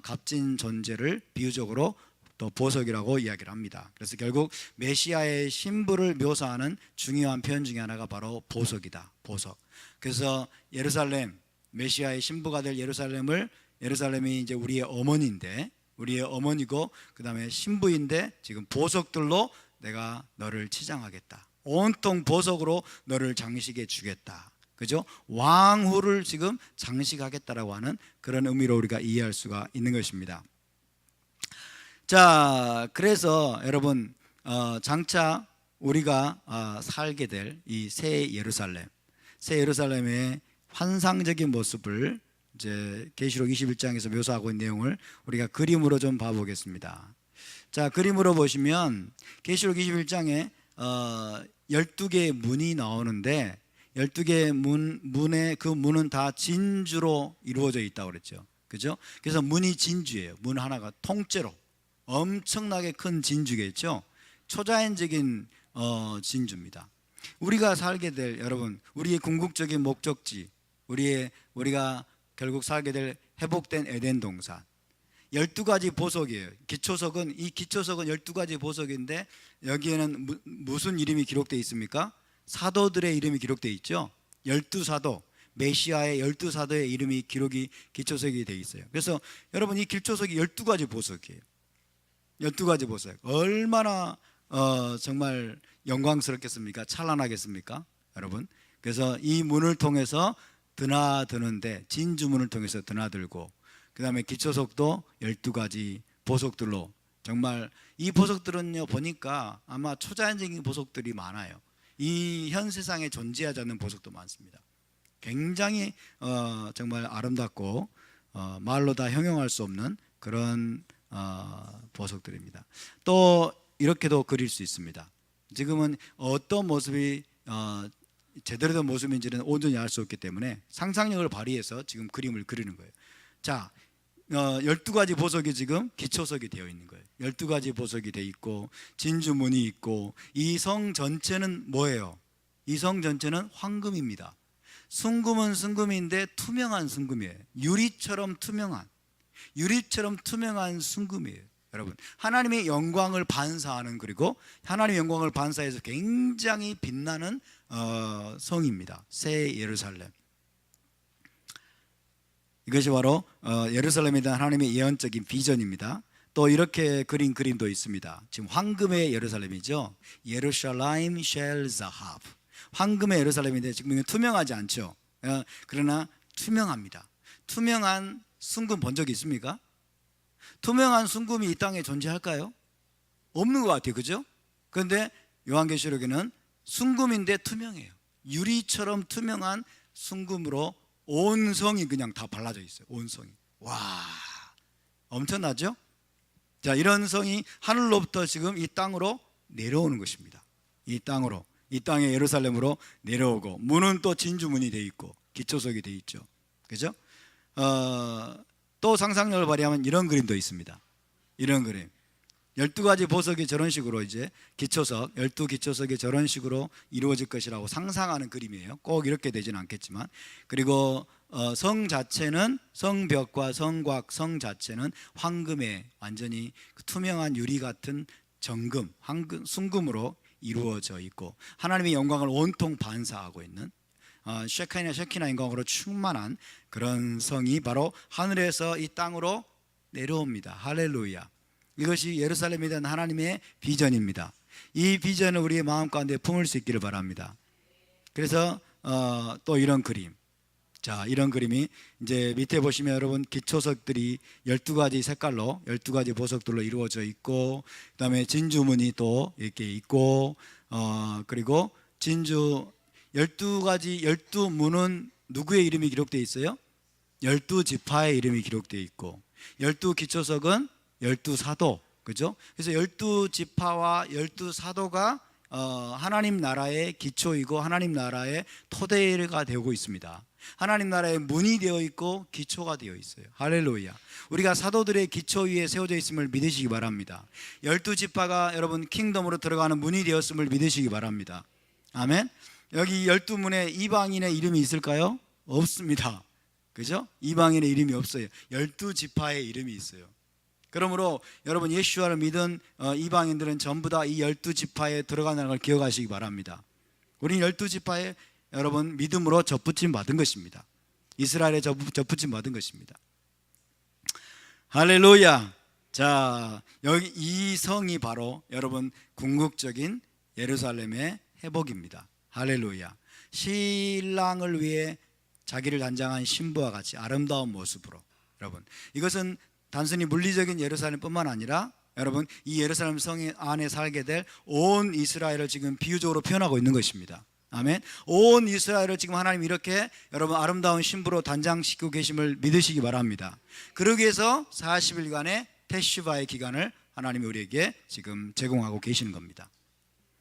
[SPEAKER 1] 값진 존재를 비유적으로 또 보석이라고 이야기를 합니다. 그래서 결국 메시아의 신부를 묘사하는 중요한 표현 중에 하나가 바로 보석이다. 보석. 그래서 예루살렘, 메시아의 신부가 될 예루살렘이 이제 우리의 어머니인데, 우리의 어머니고 그 다음에 신부인데, 지금 보석들로 내가 너를 치장하겠다. 온통 보석으로 너를 장식해 주겠다. 그죠? 왕후를 지금 장식하겠다라고 하는 그런 의미로 우리가 이해할 수가 있는 것입니다. 자, 그래서 여러분 장차 우리가 살게 될 이 새 예루살렘의 환상적인 모습을 이제 계시록 21장에서 묘사하고 있는 내용을 우리가 그림으로 좀 봐보겠습니다. 자, 그림으로 보시면 계시록 21장에 12개의 문이 나오는데, 12개의 문의 그 문은 다 진주로 이루어져 있다고 그랬죠. 그죠? 그래서 문이 진주예요. 문 하나가 통째로 엄청나게 큰 진주겠죠. 초자연적인 진주입니다. 우리가 살게 될, 여러분, 우리의 궁극적인 목적지, 우리가 결국 살게 될 회복된 에덴 동산, 12가지 보석이에요. 기초석은, 이 기초석은 12가지 보석인데 여기에는 무슨 이름이 기록되어 있습니까? 사도들의 이름이 기록되어 있죠. 12사도, 메시아의 12사도의 이름이 기록이 기초석이 되어 있어요. 그래서 여러분, 이 기초석이 12가지 보석이에요. 12가지 보석. 얼마나 정말 영광스럽겠습니까? 찬란하겠습니까? 여러분. 그래서 이 문을 통해서 드나드는데, 진주문을 통해서 드나들고, 그 다음에 기초석도 12가지 보석들로, 정말 이 보석들은요, 보니까 아마 초자연적인 보석들이 많아요. 이 현 세상에 존재하지 않는 보석도 많습니다. 굉장히 정말 아름답고 말로 다 형용할 수 없는 그런 보석들입니다. 또 이렇게도 그릴 수 있습니다. 지금은 어떤 모습이 제대로 된 모습인지는 온전히 알 수 없기 때문에 상상력을 발휘해서 지금 그림을 그리는 거예요. 자, 12가지 보석이 지금 기초석이 되어 있는 거예요. 12가지 보석이 되어 있고, 진주문이 있고, 이 성 전체는 뭐예요? 이 성 전체는 황금입니다. 순금은 순금인데 투명한 순금이에요. 유리처럼 투명한 순금이에요. 여러분, 하나님의 영광을 반사하는, 그리고 하나님의 영광을 반사해서 굉장히 빛나는 성입니다. 새 예루살렘. 이것이 바로 예루살렘에 대한 하나님의 예언적인 비전입니다. 또 이렇게 그린 그림도 있습니다. 지금 황금의 예루살렘이죠. 예루살렘 쉘 자하브. 황금의 예루살렘인데 지금 투명하지 않죠. 그러나 투명합니다. 투명한 순금 본 적이 있습니까? 투명한 순금이 이 땅에 존재할까요? 없는 것 같아요. 그죠? 그런데 요한계시록에는 순금인데 투명해요. 유리처럼 투명한 순금으로 온 성이 그냥 다 발라져 있어요. 온 성이. 와, 엄청나죠? 자, 이런 성이 하늘로부터 지금 이 땅으로 내려오는 것입니다. 이 땅으로, 이 땅의 예루살렘으로 내려오고, 문은 또 진주문이 되어 있고 기초석이 되어 있죠. 그죠? 또 상상력을 발휘하면 이런 그림도 있습니다. 이런 그림. 12가지 보석이 저런 식으로 이제 기초석, 12기초석이 저런 식으로 이루어질 것이라고 상상하는 그림이에요. 꼭 이렇게 되지는 않겠지만. 그리고 성 자체는, 성벽과 성곽, 성 자체는 황금의 완전히 투명한 유리 같은 정금, 황금, 순금으로 이루어져 있고, 하나님의 영광을 온통 반사하고 있는 쉐키나 영광으로 충만한 그런 성이 바로 하늘에서 이 땅으로 내려옵니다. 할렐루야. 이것이 예루살렘에 대한 하나님의 비전입니다. 이 비전을 우리의 마음 가운데 품을 수 있기를 바랍니다. 그래서 또 이런 그림. 자, 이런 그림이 이제 밑에 보시면 여러분, 기초석들이 12가지 색깔로, 12가지 보석들로 이루어져 있고, 그 다음에 진주문이 또 이렇게 있고, 그리고 진주 12가지, 12문은 누구의 이름이 기록되어 있어요? 12지파의 이름이 기록되어 있고, 12기초석은 12사도, 그죠? 그래서 12지파와 12사도가 하나님 나라의 기초이고 하나님 나라의 토대가 되고 있습니다. 하나님 나라의 문이 되어 있고 기초가 되어 있어요. 할렐루야. 우리가 사도들의 기초 위에 세워져 있음을 믿으시기 바랍니다. 12지파가 여러분 킹덤으로 들어가는 문이 되었음을 믿으시기 바랍니다. 아멘. 여기 12문에 이방인의 이름이 있을까요? 없습니다. 그죠? 이방인의 이름이 없어요. 12지파의 이름이 있어요. 그러므로 여러분, 예수와를 믿은 이방인들은 전부 다 이 12지파에 들어가는 걸 기억하시기 바랍니다. 우리는 12지파에 여러분 믿음으로 접붙임 받은 것입니다. 이스라엘에 접붙임 받은 것입니다. 할렐루야. 자, 여기 이 성이 바로 여러분 궁극적인 예루살렘의 회복입니다. 할렐루야. 신랑을 위해 자기를 단장한 신부와 같이 아름다운 모습으로, 여러분, 이것은 단순히 물리적인 예루살렘뿐만 아니라 여러분, 이 예루살렘 성 안에 살게 될 온 이스라엘을 지금 비유적으로 표현하고 있는 것입니다. 아멘. 온 이스라엘을 지금 하나님 이렇게 여러분 아름다운 신부로 단장시키고 계심을 믿으시기 바랍니다. 그러기 위해서 40일간의 테슈바의 기간을 하나님이 우리에게 지금 제공하고 계시는 겁니다.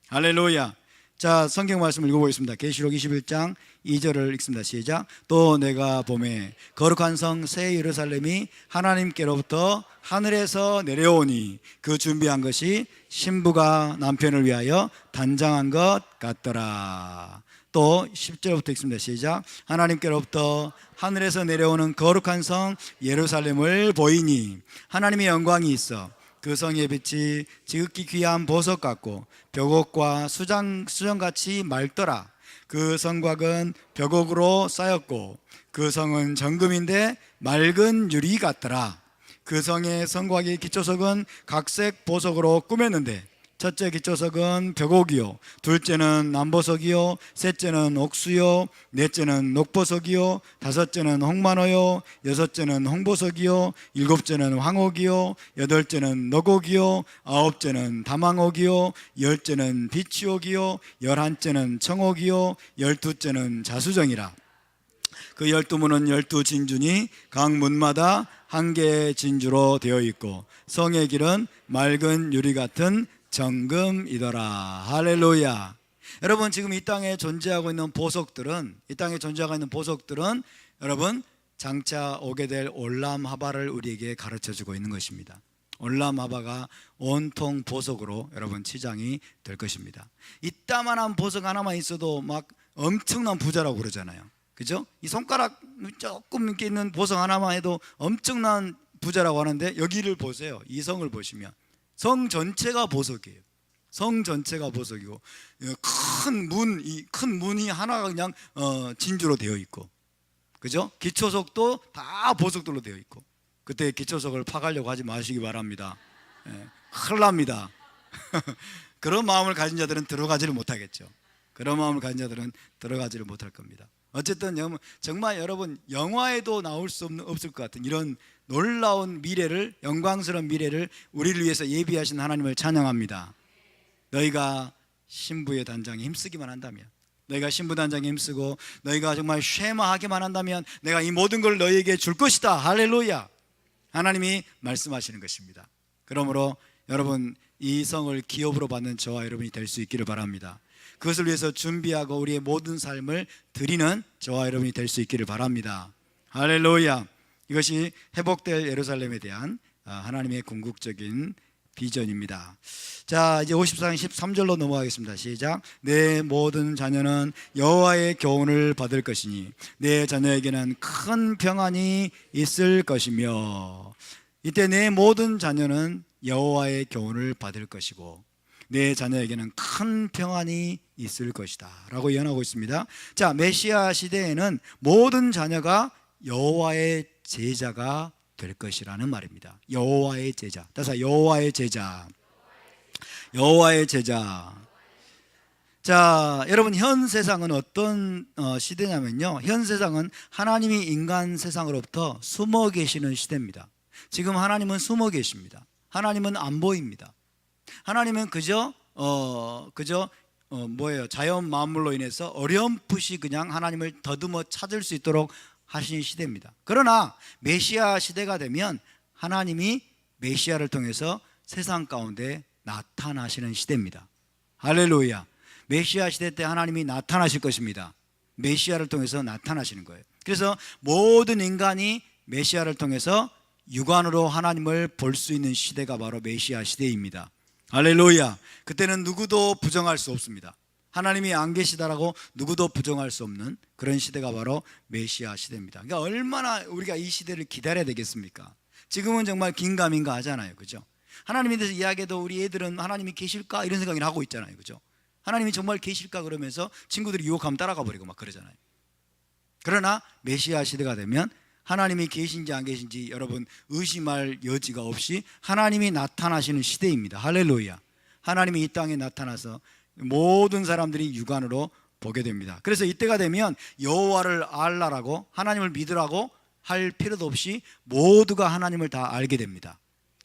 [SPEAKER 1] 할렐루야. 자, 성경 말씀 읽어보겠습니다. 계시록 21장 2절을 읽습니다. 시작. 또 내가 보매 거룩한 성 새 예루살렘이 하나님께로부터 하늘에서 내려오니 그 준비한 것이 신부가 남편을 위하여 단장한 것 같더라. 또 10절부터 읽습니다. 시작. 하나님께로부터 하늘에서 내려오는 거룩한 성 예루살렘을 보이니 하나님의 영광이 있어 그 성의 빛이 지극히 귀한 보석 같고 벽옥과 수정같이 맑더라. 그 성곽은 벽옥으로 쌓였고 그 성은 정금인데 맑은 유리 같더라. 그 성의 성곽의 기초석은 각색 보석으로 꾸몄는데 첫째 기초석은 벽옥이요, 둘째는 남보석이요, 셋째는 옥수요, 넷째는 녹보석이요, 다섯째는 홍만호요, 여섯째는 홍보석이요, 일곱째는 황옥이요, 여덟째는 너곡이요, 아홉째는 다망옥이요, 열째는 비치옥이요, 열한째는 청옥이요, 열두째는 자수정이라. 그 12문은 12진주니 각 문마다 한 개의 진주로 되어 있고 성의 길은 맑은 유리 같은 정금이더라. 할렐루야. 여러분, 지금 이 땅에 존재하고 있는 보석들은 여러분 장차 오게 될 올람하바를 우리에게 가르쳐주고 있는 것입니다. 올람하바가 온통 보석으로 여러분 치장이 될 것입니다. 이따만한 보석 하나만 있어도 막 엄청난 부자라고 그러잖아요. 그죠? 이 손가락 조금 이렇게 있는 보석 하나만 해도 엄청난 부자라고 하는데 여기를 보세요. 이 성을 보시면 성 전체가 보석이에요. 성 전체가 보석이고 큰 문이 하나가 그냥 진주로 되어 있고, 그죠? 기초석도 다 보석들로 되어 있고. 그때 기초석을 파가려고 하지 마시기 바랍니다. 큰일 납니다. 그런 마음을 가진 자들은 들어가지를 못하겠죠. 그런 마음을 가진 자들은 들어가지를 못할 겁니다. 어쨌든 정말 여러분 영화에도 나올 수 없을 것 같은 이런 놀라운 미래를, 영광스러운 미래를 우리를 위해서 예비하신 하나님을 찬양합니다. 너희가 신부의 단장에 힘쓰기만 한다면, 너희가 신부 단장에 힘쓰고 너희가 정말 쉐마하기만 한다면 내가 이 모든 걸 너희에게 줄 것이다. 할렐루야. 하나님이 말씀하시는 것입니다. 그러므로 여러분 이 성을 기업으로 받는 저와 여러분이 될 수 있기를 바랍니다. 그것을 위해서 준비하고 우리의 모든 삶을 드리는 저와 여러분이 될 수 있기를 바랍니다. 할렐루야. 이것이 회복될 예루살렘에 대한 하나님의 궁극적인 비전입니다. 자, 이제 54장 13절로 넘어가겠습니다. 시작. 내 모든 자녀는 여호와의 교훈을 받을 것이니 내 자녀에게는 큰 평안이 있을 것이며, 이때 내 모든 자녀는 여호와의 교훈을 받을 것이고 내 자녀에게는 큰 평안이 있을 것이다 라고 예언하고 있습니다. 자, 메시아 시대에는 모든 자녀가 여호와의 제자가 될 것이라는 말입니다. 여호와의 제자. 따라서 여호와의 제자. 여호와의 제자. 자, 여러분 현 세상은 어떤 시대냐면요, 현 세상은 하나님이 인간 세상으로부터 숨어 계시는 시대입니다. 지금 하나님은 숨어 계십니다. 하나님은 안 보입니다. 하나님은 그저 자연 만물로 인해서 어렴풋이 그냥 하나님을 더듬어 찾을 수 있도록 하신 시대입니다. 그러나 메시아 시대가 되면 하나님이 메시아를 통해서 세상 가운데 나타나시는 시대입니다. 할렐루야. 메시아 시대 때 하나님이 나타나실 것입니다. 메시아를 통해서 나타나시는 거예요. 그래서 모든 인간이 메시아를 통해서 육안으로 하나님을 볼 수 있는 시대가 바로 메시아 시대입니다. 할렐루야. 그때는 누구도 부정할 수 없습니다. 하나님이 안 계시다라고 누구도 부정할 수 없는 그런 시대가 바로 메시아 시대입니다. 그러니까 얼마나 우리가 이 시대를 기다려야 되겠습니까? 지금은 정말 긴가민가 하잖아요. 그죠? 하나님에 대해서 이야기해도 우리 애들은 하나님이 계실까? 이런 생각을 하고 있잖아요. 그죠? 하나님이 정말 계실까? 그러면서 친구들이 유혹하면 따라가 버리고 막 그러잖아요. 그러나 메시아 시대가 되면 하나님이 계신지 안 계신지 여러분 의심할 여지가 없이 하나님이 나타나시는 시대입니다. 할렐루야. 하나님이 이 땅에 나타나서 모든 사람들이 육안으로 보게 됩니다. 그래서 이때가 되면 여호와를 알라라고, 하나님을 믿으라고 할 필요도 없이 모두가 하나님을 다 알게 됩니다.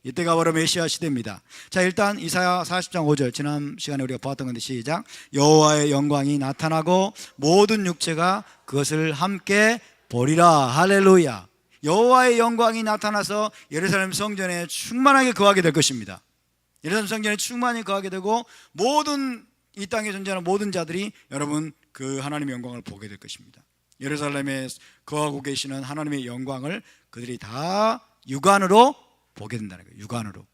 [SPEAKER 1] 이때가 바로 메시아 시대입니다. 자, 일단 이사야 40장 5절, 지난 시간에 우리가 보았던 건데 시작. 여호와의 영광이 나타나고 모든 육체가 그것을 함께 보리라. 할렐루야. 여호와의 영광이 나타나서 예루살렘 성전에 충만하게 거하게 될 것입니다. 예루살렘 성전에 충만히 거하게 되고 모든 이 땅에 존재하는 모든 자들이 여러분 그 하나님의 영광을 보게 될 것입니다. 예루살렘에 거하고 계시는 하나님의 영광을 그들이 다 육안으로 보게 된다는 거예요. 육안으로.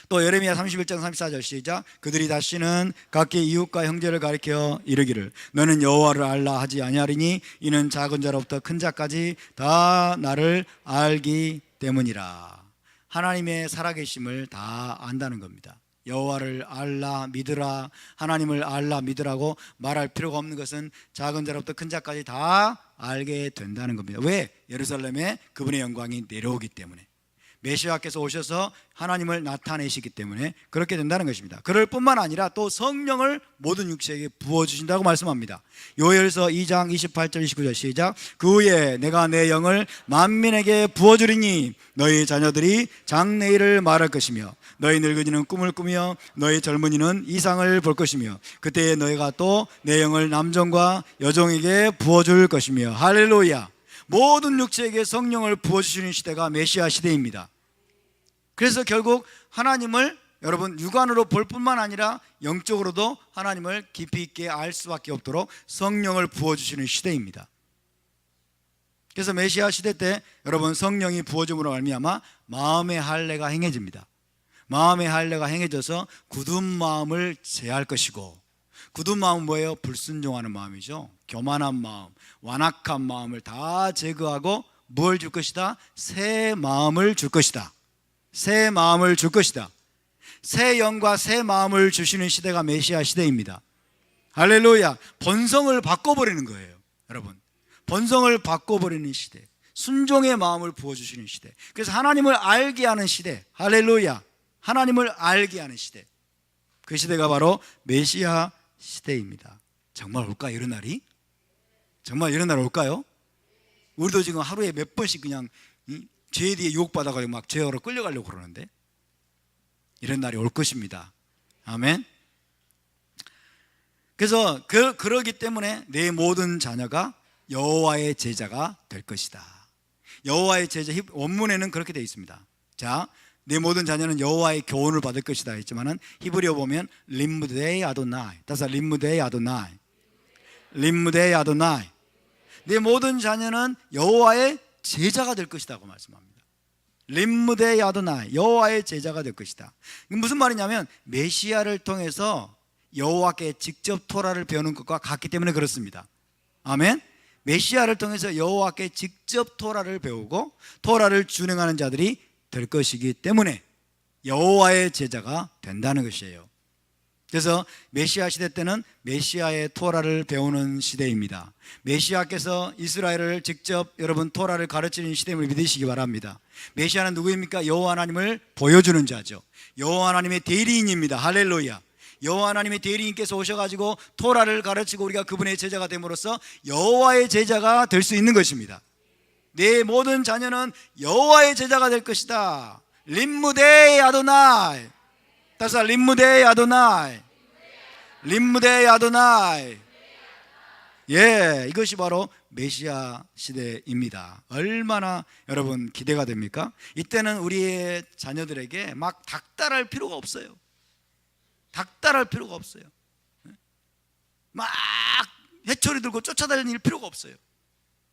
[SPEAKER 1] 또 예레미야 31장 34절 시작. 그들이 다시는 각기 이웃과 형제를 가리켜 이르기를 너는 여호와를 알라 하지 아니하리니 이는 작은 자로부터 큰 자까지 다 나를 알기 때문이라. 하나님의 살아계심을 다 안다는 겁니다. 여호와를 알라 믿으라, 하나님을 알라 믿으라고 말할 필요가 없는 것은 작은 자로부터 큰 자까지 다 알게 된다는 겁니다. 왜? 예루살렘에 그분의 영광이 내려오기 때문에, 메시아께서 오셔서 하나님을 나타내시기 때문에 그렇게 된다는 것입니다. 그럴 뿐만 아니라 또 성령을 모든 육체에게 부어주신다고 말씀합니다. 요엘서 2장 28절 29절 시작. 그 후에 내가 내 영을 만민에게 부어주리니 너희 자녀들이 장래일을 말할 것이며 너희 늙은이는 꿈을 꾸며 너희 젊은이는 이상을 볼 것이며 그때에 너희가 또 내 영을 남종과 여종에게 부어줄 것이며. 할렐루야. 모든 육체에게 성령을 부어주시는 시대가 메시아 시대입니다. 그래서 결국 하나님을 여러분 육안으로 볼 뿐만 아니라 영적으로도 하나님을 깊이 있게 알 수밖에 없도록 성령을 부어주시는 시대입니다. 그래서 메시아 시대 때 여러분 성령이 부어줌으로 말미암아 마음의 할례가 행해집니다. 마음의 할례가 행해져서 굳은 마음을 제할 것이고, 굳은 마음은 뭐예요? 불순종하는 마음이죠. 교만한 마음, 완악한 마음을 다 제거하고 뭘 줄 것이다? 새 마음을 줄 것이다. 새 마음을 줄 것이다. 새 영과 새 마음을 주시는 시대가 메시아 시대입니다. 할렐루야. 본성을 바꿔버리는 거예요. 여러분, 본성을 바꿔버리는 시대, 순종의 마음을 부어주시는 시대, 그래서 하나님을 알게 하는 시대. 할렐루야. 하나님을 알게 하는 시대, 그 시대가 바로 메시아 시대입니다. 정말 올까요? 이런 날이? 정말 이런 날 올까요? 우리도 지금 하루에 몇 번씩 그냥 죄 뒤에 유혹받아가지고 막 죄하러 끌려가려고 그러는데 이런 날이 올 것입니다. 아멘. 그래서 그러기 때문에 내 모든 자녀가 여호와의 제자가 될 것이다. 여호와의 제자, 원문에는 그렇게 되어 있습니다. 자, 내 모든 자녀는 여호와의 교훈을 받을 것이다 했지만은 히브리어 보면 림무데이 아도나이, 따라서 림무데이 아도나이, 림무데이 아도나이. 내 모든 자녀는 여호와의 제자가 될 것이다고 말씀합니다. 림무데이 아도나이, 여호와의 제자가 될 것이다. 무슨 말이냐면 메시아를 통해서 여호와께 직접 토라를 배우는 것과 같기 때문에 그렇습니다. 아멘. 메시아를 통해서 여호와께 직접 토라를 배우고 토라를 준행하는 자들이 될 것이기 때문에 여호와의 제자가 된다는 것이에요. 그래서 메시아 시대 때는 메시아의 토라를 배우는 시대입니다. 메시아께서 이스라엘을 직접 여러분 토라를 가르치는 시대임을 믿으시기 바랍니다. 메시아는 누구입니까? 여호와 하나님을 보여주는 자죠. 여호와 하나님의 대리인입니다. 할렐루야. 여호와 하나님의 대리인께서 오셔가지고 토라를 가르치고 우리가 그분의 제자가 됨으로써 여호와의 제자가 될 수 있는 것입니다. 내 모든 자녀는 여호와의 제자가 될 것이다. 림무데이 아도나이, 따라서 림무데이 아도나이, 림무데이 아도나이. 예, 이것이 바로 메시아 시대입니다. 얼마나 여러분 기대가 됩니까? 이때는 우리의 자녀들에게 막 닥달할 필요가 없어요. 닥달할 필요가 없어요. 막 해초리 들고 쫓아다닐 필요가 없어요.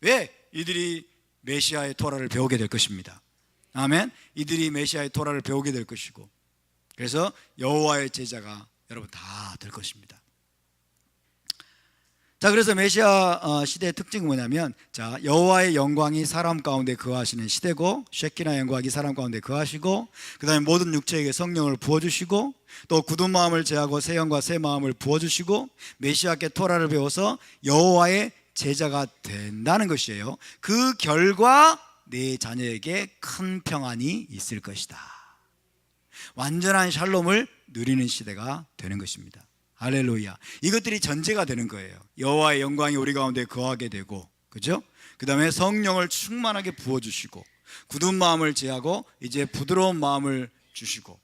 [SPEAKER 1] 왜? 이들이 메시아의 토라를 배우게 될 것입니다. 아멘. 이들이 메시아의 토라를 배우게 될 것이고, 그래서 여호와의 제자가 여러분 다 될 것입니다. 자, 그래서 메시아 시대의 특징이 뭐냐면, 자, 여호와의 영광이 사람 가운데 거하시는 시대고, 쉐키나 영광이 사람 가운데 거하시고, 그 다음에 모든 육체에게 성령을 부어주시고, 또 굳은 마음을 제하고 새 영과 새 마음을 부어주시고, 메시아께 토라를 배워서 여호와의 제자가 된다는 것이에요. 그 결과 내 자녀에게 큰 평안이 있을 것이다. 완전한 샬롬을 누리는 시대가 되는 것입니다. 할렐루야. 이것들이 전제가 되는 거예요. 여호와의 영광이 우리 가운데 거하게 되고, 그죠? 그 다음에 성령을 충만하게 부어주시고, 굳은 마음을 제하고 이제 부드러운 마음을 주시고,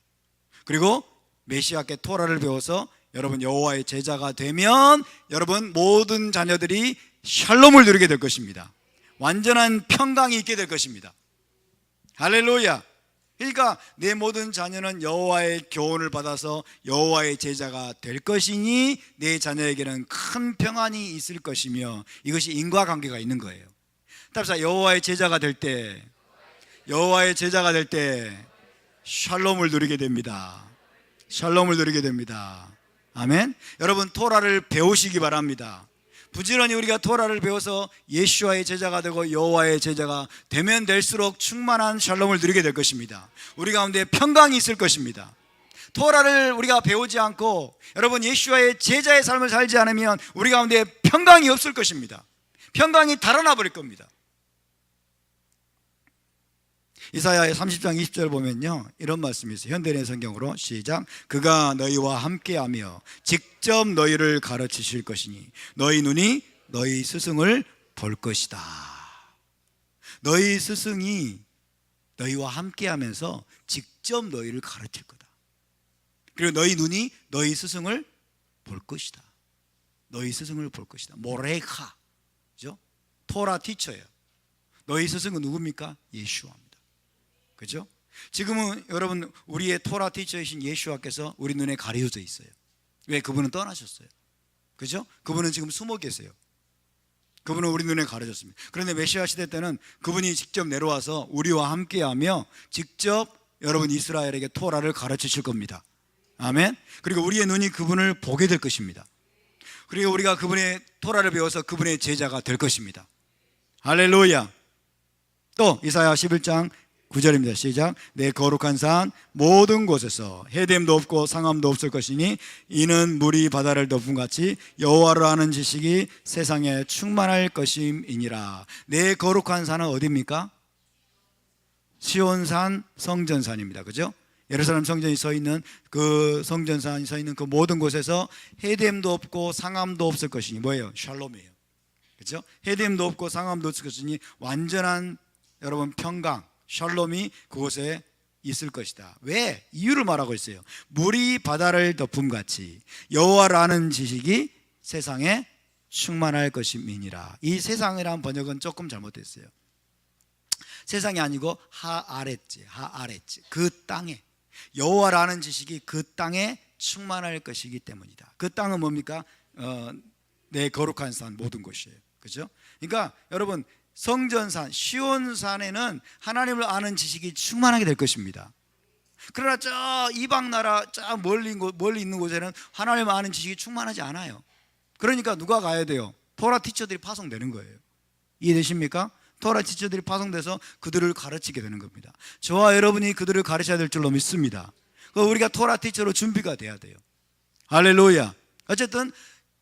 [SPEAKER 1] 그리고 메시아께 토라를 배워서 여러분 여호와의 제자가 되면 여러분 모든 자녀들이 샬롬을 누리게 될 것입니다. 완전한 평강이 있게 될 것입니다. 할렐루야. 그러니까 내 모든 자녀는 여호와의 교훈을 받아서 여호와의 제자가 될 것이니 내 자녀에게는 큰 평안이 있을 것이며, 이것이 인과관계가 있는 거예요. 따라서 여호와의 제자가 될 때, 여호와의 제자가 될 때 샬롬을 누리게 됩니다. 샬롬을 누리게 됩니다. 아멘. 여러분 토라를 배우시기 바랍니다. 부지런히 우리가 토라를 배워서 예수와의 제자가 되고 여호와의 제자가 되면 될수록 충만한 샬롬을 누리게 될 것입니다. 우리 가운데 평강이 있을 것입니다. 토라를 우리가 배우지 않고 여러분 예수와의 제자의 삶을 살지 않으면 우리 가운데 평강이 없을 것입니다. 평강이 달아나 버릴 겁니다. 이사야의 30장 20절 보면요, 이런 말씀이 있어요. 현대인의 성경으로 시작. 그가 너희와 함께하며 직접 너희를 가르치실 것이니 너희 눈이 너희 스승을 볼 것이다. 너희 스승이 너희와 함께하면서 직접 너희를 가르칠 거다. 그리고 너희 눈이 너희 스승을 볼 것이다. 너희 스승을 볼 것이다. 모레카, 그죠? 토라 티처예요. 너희 스승은 누굽니까? 예수와입니다. 그죠? 지금은 여러분 우리의 토라 티처이신 예수와께서 우리 눈에 가려져 있어요. 왜? 그분은 떠나셨어요. 그죠? 그분은 지금 숨어 계세요. 그분은 우리 눈에 가려졌습니다. 그런데 메시아 시대 때는 그분이 직접 내려와서 우리와 함께하며 직접 여러분 이스라엘에게 토라를 가르치실 겁니다. 아멘. 그리고 우리의 눈이 그분을 보게 될 것입니다. 그리고 우리가 그분의 토라를 배워서 그분의 제자가 될 것입니다. 할렐루야. 또 이사야 11장 9절입니다. 시작. 내 거룩한 산 모든 곳에서 해됨도 없고 상함도 없을 것이니 이는 물이 바다를 덮은 같이 여호와를 아는 지식이 세상에 충만할 것임이니라. 내 거룩한 산은 어디입니까? 시온산 성전산입니다. 그죠? 예루살렘 성전이 서 있는 그 성전산이 서 있는 그 모든 곳에서 해됨도 없고 상함도 없을 것이니 뭐예요? 샬롬이에요. 그죠? 해됨도 없고 상함도 없을 것이니 완전한 여러분 평강, 샬롬이 그곳에 있을 것이다. 왜? 이유를 말하고 있어요. 물이 바다를 덮음같이 여호와를 아는 지식이 세상에 충만할 것임이니라. 이 세상이라는 번역은 조금 잘못됐어요. 세상이 아니고 하아렛지, 그 땅에 여호와를 아는 지식이 그 땅에 충만할 것이기 때문이다. 그 땅은 뭡니까? 내 거룩한 산 모든 곳이에요. 그죠? 그러니까 여러분 성전산, 시온산에는 하나님을 아는 지식이 충만하게 될 것입니다. 그러나 저 이방 나라 저 멀리 있는 곳에는 하나님을 아는 지식이 충만하지 않아요. 그러니까 누가 가야 돼요? 토라 티처들이 파송되는 거예요. 이해되십니까? 토라 티처들이 파송돼서 그들을 가르치게 되는 겁니다. 저와 여러분이 그들을 가르쳐야 될 줄로 믿습니다. 우리가 토라 티처로 준비가 돼야 돼요. 할렐루야. 어쨌든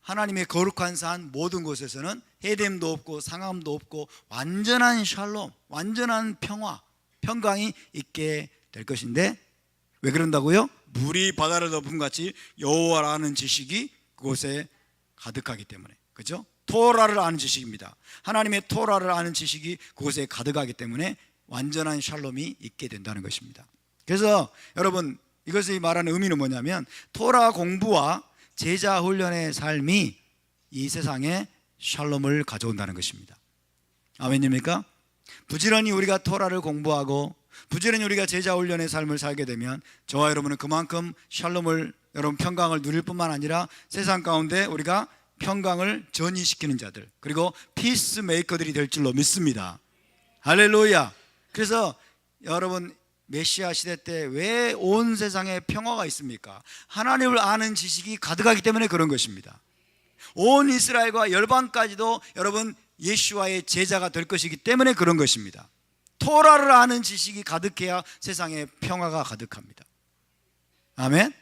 [SPEAKER 1] 하나님의 거룩한 산 모든 곳에서는 해됨도 없고 상함도 없고 완전한 샬롬, 완전한 평화, 평강이 있게 될 것인데 왜 그런다고요? 물이 바다를 덮음같이 여호와를 아는 지식이 그곳에 가득하기 때문에. 그죠? 토라를 아는 지식입니다. 하나님의 토라를 아는 지식이 그곳에 가득하기 때문에 완전한 샬롬이 있게 된다는 것입니다. 그래서 여러분 이것이 말하는 의미는 뭐냐면 토라 공부와 제자 훈련의 삶이 이 세상에 샬롬을 가져온다는 것입니다. 아멘입니까? 부지런히 우리가 토라를 공부하고 부지런히 우리가 제자 훈련의 삶을 살게 되면 저와 여러분은 그만큼 샬롬을 여러분 평강을 누릴 뿐만 아니라 세상 가운데 우리가 평강을 전이시키는 자들 그리고 피스 메이커들이 될 줄로 믿습니다. 할렐루야. 그래서 여러분 메시아 시대 때 왜 온 세상에 평화가 있습니까? 하나님을 아는 지식이 가득하기 때문에 그런 것입니다. 온 이스라엘과 열방까지도 여러분 예수와의 제자가 될 것이기 때문에 그런 것입니다. 토라를 아는 지식이 가득해야 세상에 평화가 가득합니다. 아멘.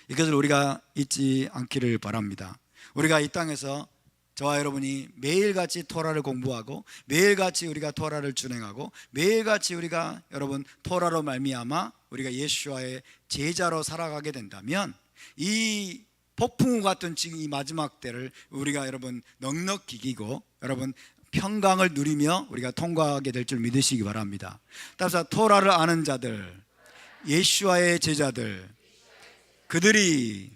[SPEAKER 1] 이것을 우리가 잊지 않기를 바랍니다. 우리가 이 땅에서 저와 여러분이 매일같이 토라를 공부하고 매일같이 우리가 토라를 준행하고 매일같이 우리가 여러분 토라로 말미암아 우리가 예수와의 제자로 살아가게 된다면 이 폭풍우 같은 지금 이 마지막 때를 우리가 여러분 넉넉히 이기고 여러분 평강을 누리며 우리가 통과하게 될 줄 믿으시기 바랍니다. 따라서 토라를 아는 자들, 예수와의 제자들, 그들이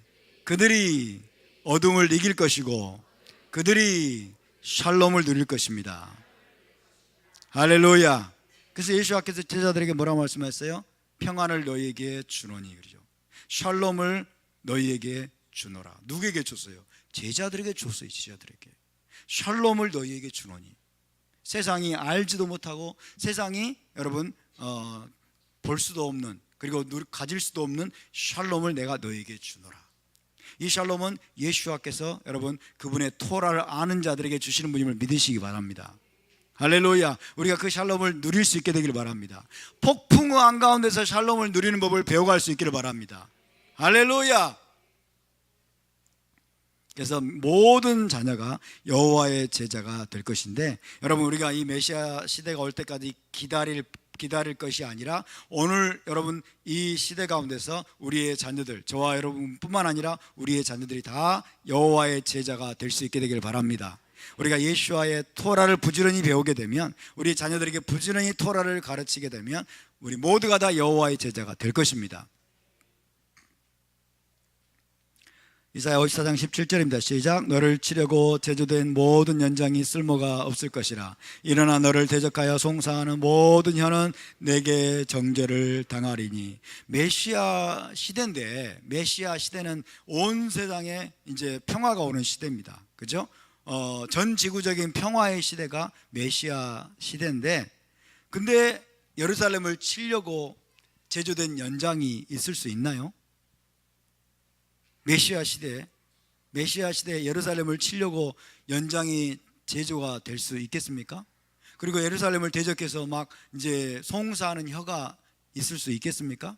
[SPEAKER 1] 어둠을 이길 것이고 그들이 샬롬을 누릴 것입니다. 할렐루야. 그래서 예수께서 제자들에게 뭐라고 말씀하셨어요? 평안을 너희에게 주노니, 그러죠. 샬롬을 너희에게 주노라. 누구에게 줬어요? 제자들에게 줬어요. 제자들에게 샬롬을 너희에게 주노니. 세상이 알지도 못하고 세상이 여러분 볼 수도 없는, 그리고 가질 수도 없는 샬롬을 내가 너에게 주노라. 이 샬롬은 예수와께서 여러분 그분의 토라를 아는 자들에게 주시는 분임을 믿으시기 바랍니다. 할렐루야. 우리가 그 샬롬을 누릴 수 있게 되기를 바랍니다. 폭풍우 한가운데서 샬롬을 누리는 법을 배워갈 수 있기를 바랍니다. 할렐루야. 그래서 모든 자녀가 여호와의 제자가 될 것인데, 여러분 우리가 이 메시아 시대가 올 때까지 기다릴 것이 아니라 오늘 여러분 이 시대 가운데서 우리의 자녀들, 저와 여러분뿐만 아니라 우리의 자녀들이 다 여호와의 제자가 될 수 있게 되기를 바랍니다. 우리가 예수와의 토라를 부지런히 배우게 되면, 우리 자녀들에게 부지런히 토라를 가르치게 되면 우리 모두가 다 여호와의 제자가 될 것입니다. 이사야 54장 17절입니다. 시작. 너를 치려고 제조된 모든 연장이 쓸모가 없을 것이라. 일어나 너를 대적하여 송사하는 모든 혀는 내게 정죄를 당하리니. 메시아 시대인데, 메시아 시대는 온 세상에 이제 평화가 오는 시대입니다. 그죠? 전 지구적인 평화의 시대가 메시아 시대인데, 근데 예루살렘을 치려고 제조된 연장이 있을 수 있나요? 메시아 시대에 예루살렘을 치려고 연장이 제조가 될 수 있겠습니까? 그리고 예루살렘을 대적해서 막 이제 송사하는 혀가 있을 수 있겠습니까?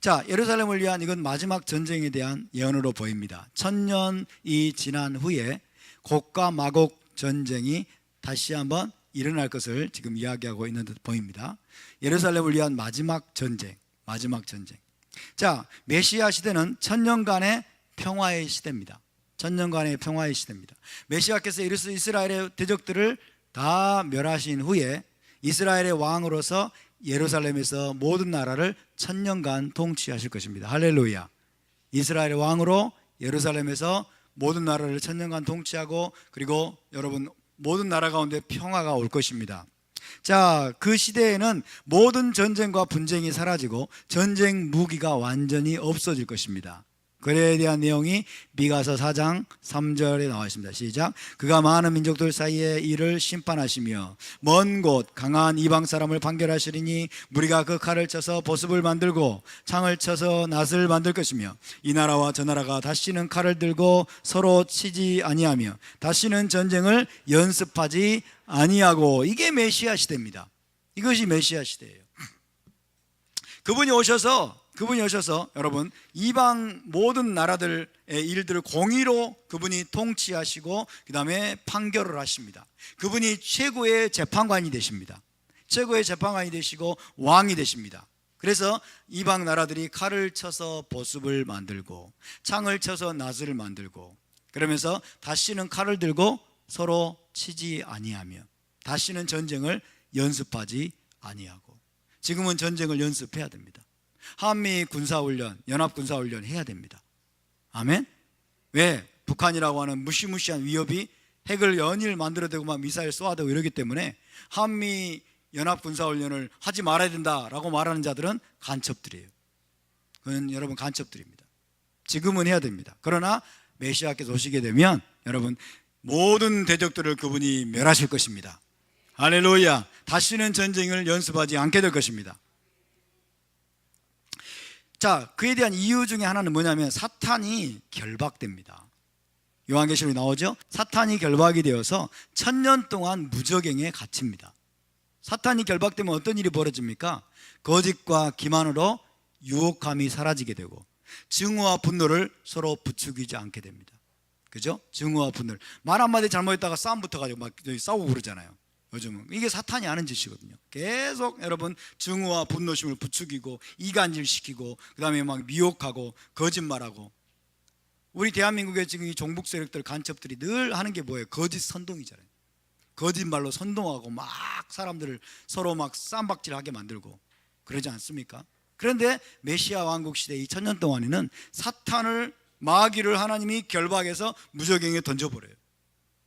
[SPEAKER 1] 자, 예루살렘을 위한 이건 마지막 전쟁에 대한 예언으로 보입니다. 1000년이 지난 후에 곡과 마곡 전쟁이 다시 한번 일어날 것을 지금 이야기하고 있는 듯 보입니다. 예루살렘을 위한 마지막 전쟁. 자, 메시아 시대는 1000년간의 평화의 시대입니다. 1000년간의 평화의 시대입니다. 메시아께서 이스라엘의 대적들을 다 멸하신 후에 이스라엘의 왕으로서 예루살렘에서 모든 나라를 1000년간 통치하실 것입니다. 할렐루야. 이스라엘의 왕으로 예루살렘에서 모든 나라를 1000년간 통치하고, 그리고 여러분 모든 나라 가운데 평화가 올 것입니다. 자, 그 시대에는 모든 전쟁과 분쟁이 사라지고 전쟁 무기가 완전히 없어질 것입니다. 그에 대한 내용이 미가서 4장 3절에 나와 있습니다. 시작. 그가 많은 민족들 사이에 이를 심판하시며 먼 곳 강한 이방 사람을 판결하시리니 무리가 그 칼을 쳐서 보습을 만들고 창을 쳐서 낫을 만들 것이며 이 나라와 저 나라가 다시는 칼을 들고 서로 치지 아니하며 다시는 전쟁을 연습하지 아니하고. 이게 메시아 시대입니다. 이것이 메시아 시대예요. 그분이 오셔서 여러분 이방 모든 나라들의 일들을 공의로 그분이 통치하시고 그 다음에 판결을 하십니다. 그분이 최고의 재판관이 되십니다. 최고의 재판관이 되시고 왕이 되십니다. 그래서 이방 나라들이 칼을 쳐서 보습을 만들고 창을 쳐서 낫을 만들고, 그러면서 다시는 칼을 들고 서로 치지 아니하며 다시는 전쟁을 연습하지 아니하고. 지금은 전쟁을 연습해야 됩니다. 한미 군사훈련, 연합군사훈련 해야 됩니다. 아멘? 왜? 북한이라고 하는 무시무시한 위협이 핵을 연일 만들어대고 막 미사일 쏘아대고 이러기 때문에 한미 연합군사훈련을 하지 말아야 된다라고 말하는 자들은 간첩들이에요. 그건 여러분 간첩들입니다. 지금은 해야 됩니다. 그러나 메시아께서 오시게 되면 여러분 모든 대적들을 그분이 멸하실 것입니다. 할렐루야. 다시는 전쟁을 연습하지 않게 될 것입니다. 자, 그에 대한 이유 중에 하나는 뭐냐면 사탄이 결박됩니다. 요한계시록에 나오죠? 사탄이 결박이 되어서 1000년 동안 무적행에 갇힙니다. 사탄이 결박되면 어떤 일이 벌어집니까? 거짓과 기만으로 유혹함이 사라지게 되고 증오와 분노를 서로 부추기지 않게 됩니다. 그죠? 증오와 분노를 말 한마디 잘못했다가 싸움 붙어가지고 막 싸우고 그러잖아요. 요즘은 이게 사탄이 하는 짓이거든요. 계속 여러분 증오와 분노심을 부추기고 이간질시키고 그 다음에 막 미혹하고 거짓말하고. 우리 대한민국의 지금 이 종북 세력들 간첩들이 늘 하는 게 뭐예요? 거짓 선동이잖아요. 거짓말로 선동하고 막 사람들을 서로 막 쌈박질하게 만들고 그러지 않습니까? 그런데 메시아 왕국 시대 이 1000년 동안에는 사탄을, 마귀를 하나님이 결박해서 무적행에 던져버려요.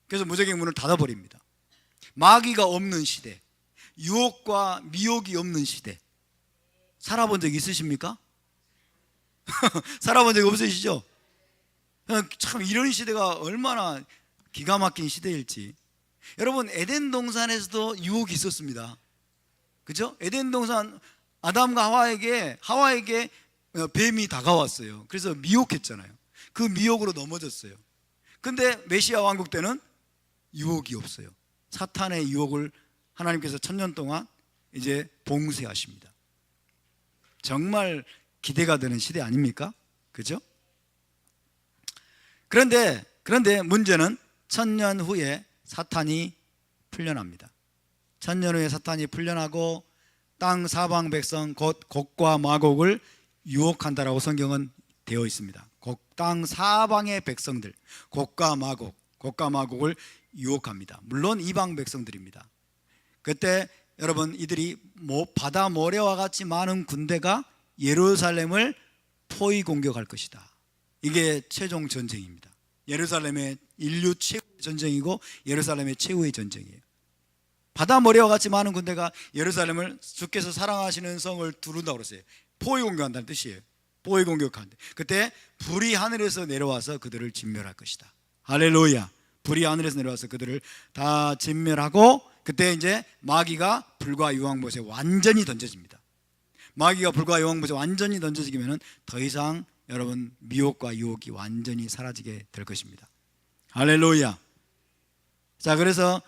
[SPEAKER 1] 그래서 무적행 문을 닫아버립니다. 마귀가 없는 시대, 유혹과 미혹이 없는 시대. 살아본 적 있으십니까? 살아본 적 없으시죠? 참 이런 시대가 얼마나 기가 막힌 시대일지. 여러분 에덴 동산에서도 유혹이 있었습니다. 그죠? 에덴 동산 아담과 하와에게 뱀이 다가왔어요. 그래서 미혹했잖아요. 그 미혹으로 넘어졌어요. 근데 메시아 왕국 때는 유혹이 없어요. 사탄의 유혹을 하나님께서 1000년 동안 이제 봉쇄하십니다. 정말 기대가 되는 시대 아닙니까? 그죠? 그런데 문제는 1000년 후에 사탄이 풀려납니다. 1000년 후에 사탄이 풀려나고 땅 사방 백성 곧 곡과 마곡을 유혹한다라고 성경은 되어 있습니다. 땅 사방의 백성들, 곡과 마곡을 유혹합니다. 물론 이방 백성들입니다. 그때 여러분, 이들이 바다 모래와 같이 많은 군대가 예루살렘을 포위 공격할 것이다. 이게 최종 전쟁입니다. 예루살렘의 인류 최후의 전쟁이고 예루살렘의 최후의 전쟁이에요. 바다 모래와 같이 많은 군대가 예루살렘을 주께서 사랑하시는 성을 두른다고 그랬어요. 포위 공격한다는 뜻이에요. 포위 공격한다. 그때 불이 하늘에서 내려와서 그들을 진멸할 것이다. 할렐루야. 불이 하늘에서 내려와서 그들을 다 진멸하고, 그때 이제 마귀가 불과 유황못에 완전히 던져집니다. 마귀가 불과 유황못에 완전히 던져지면 더 이상 여러분 미혹과 유혹이 완전히 사라지게 될 것입니다. 할렐루야. 자, 그래서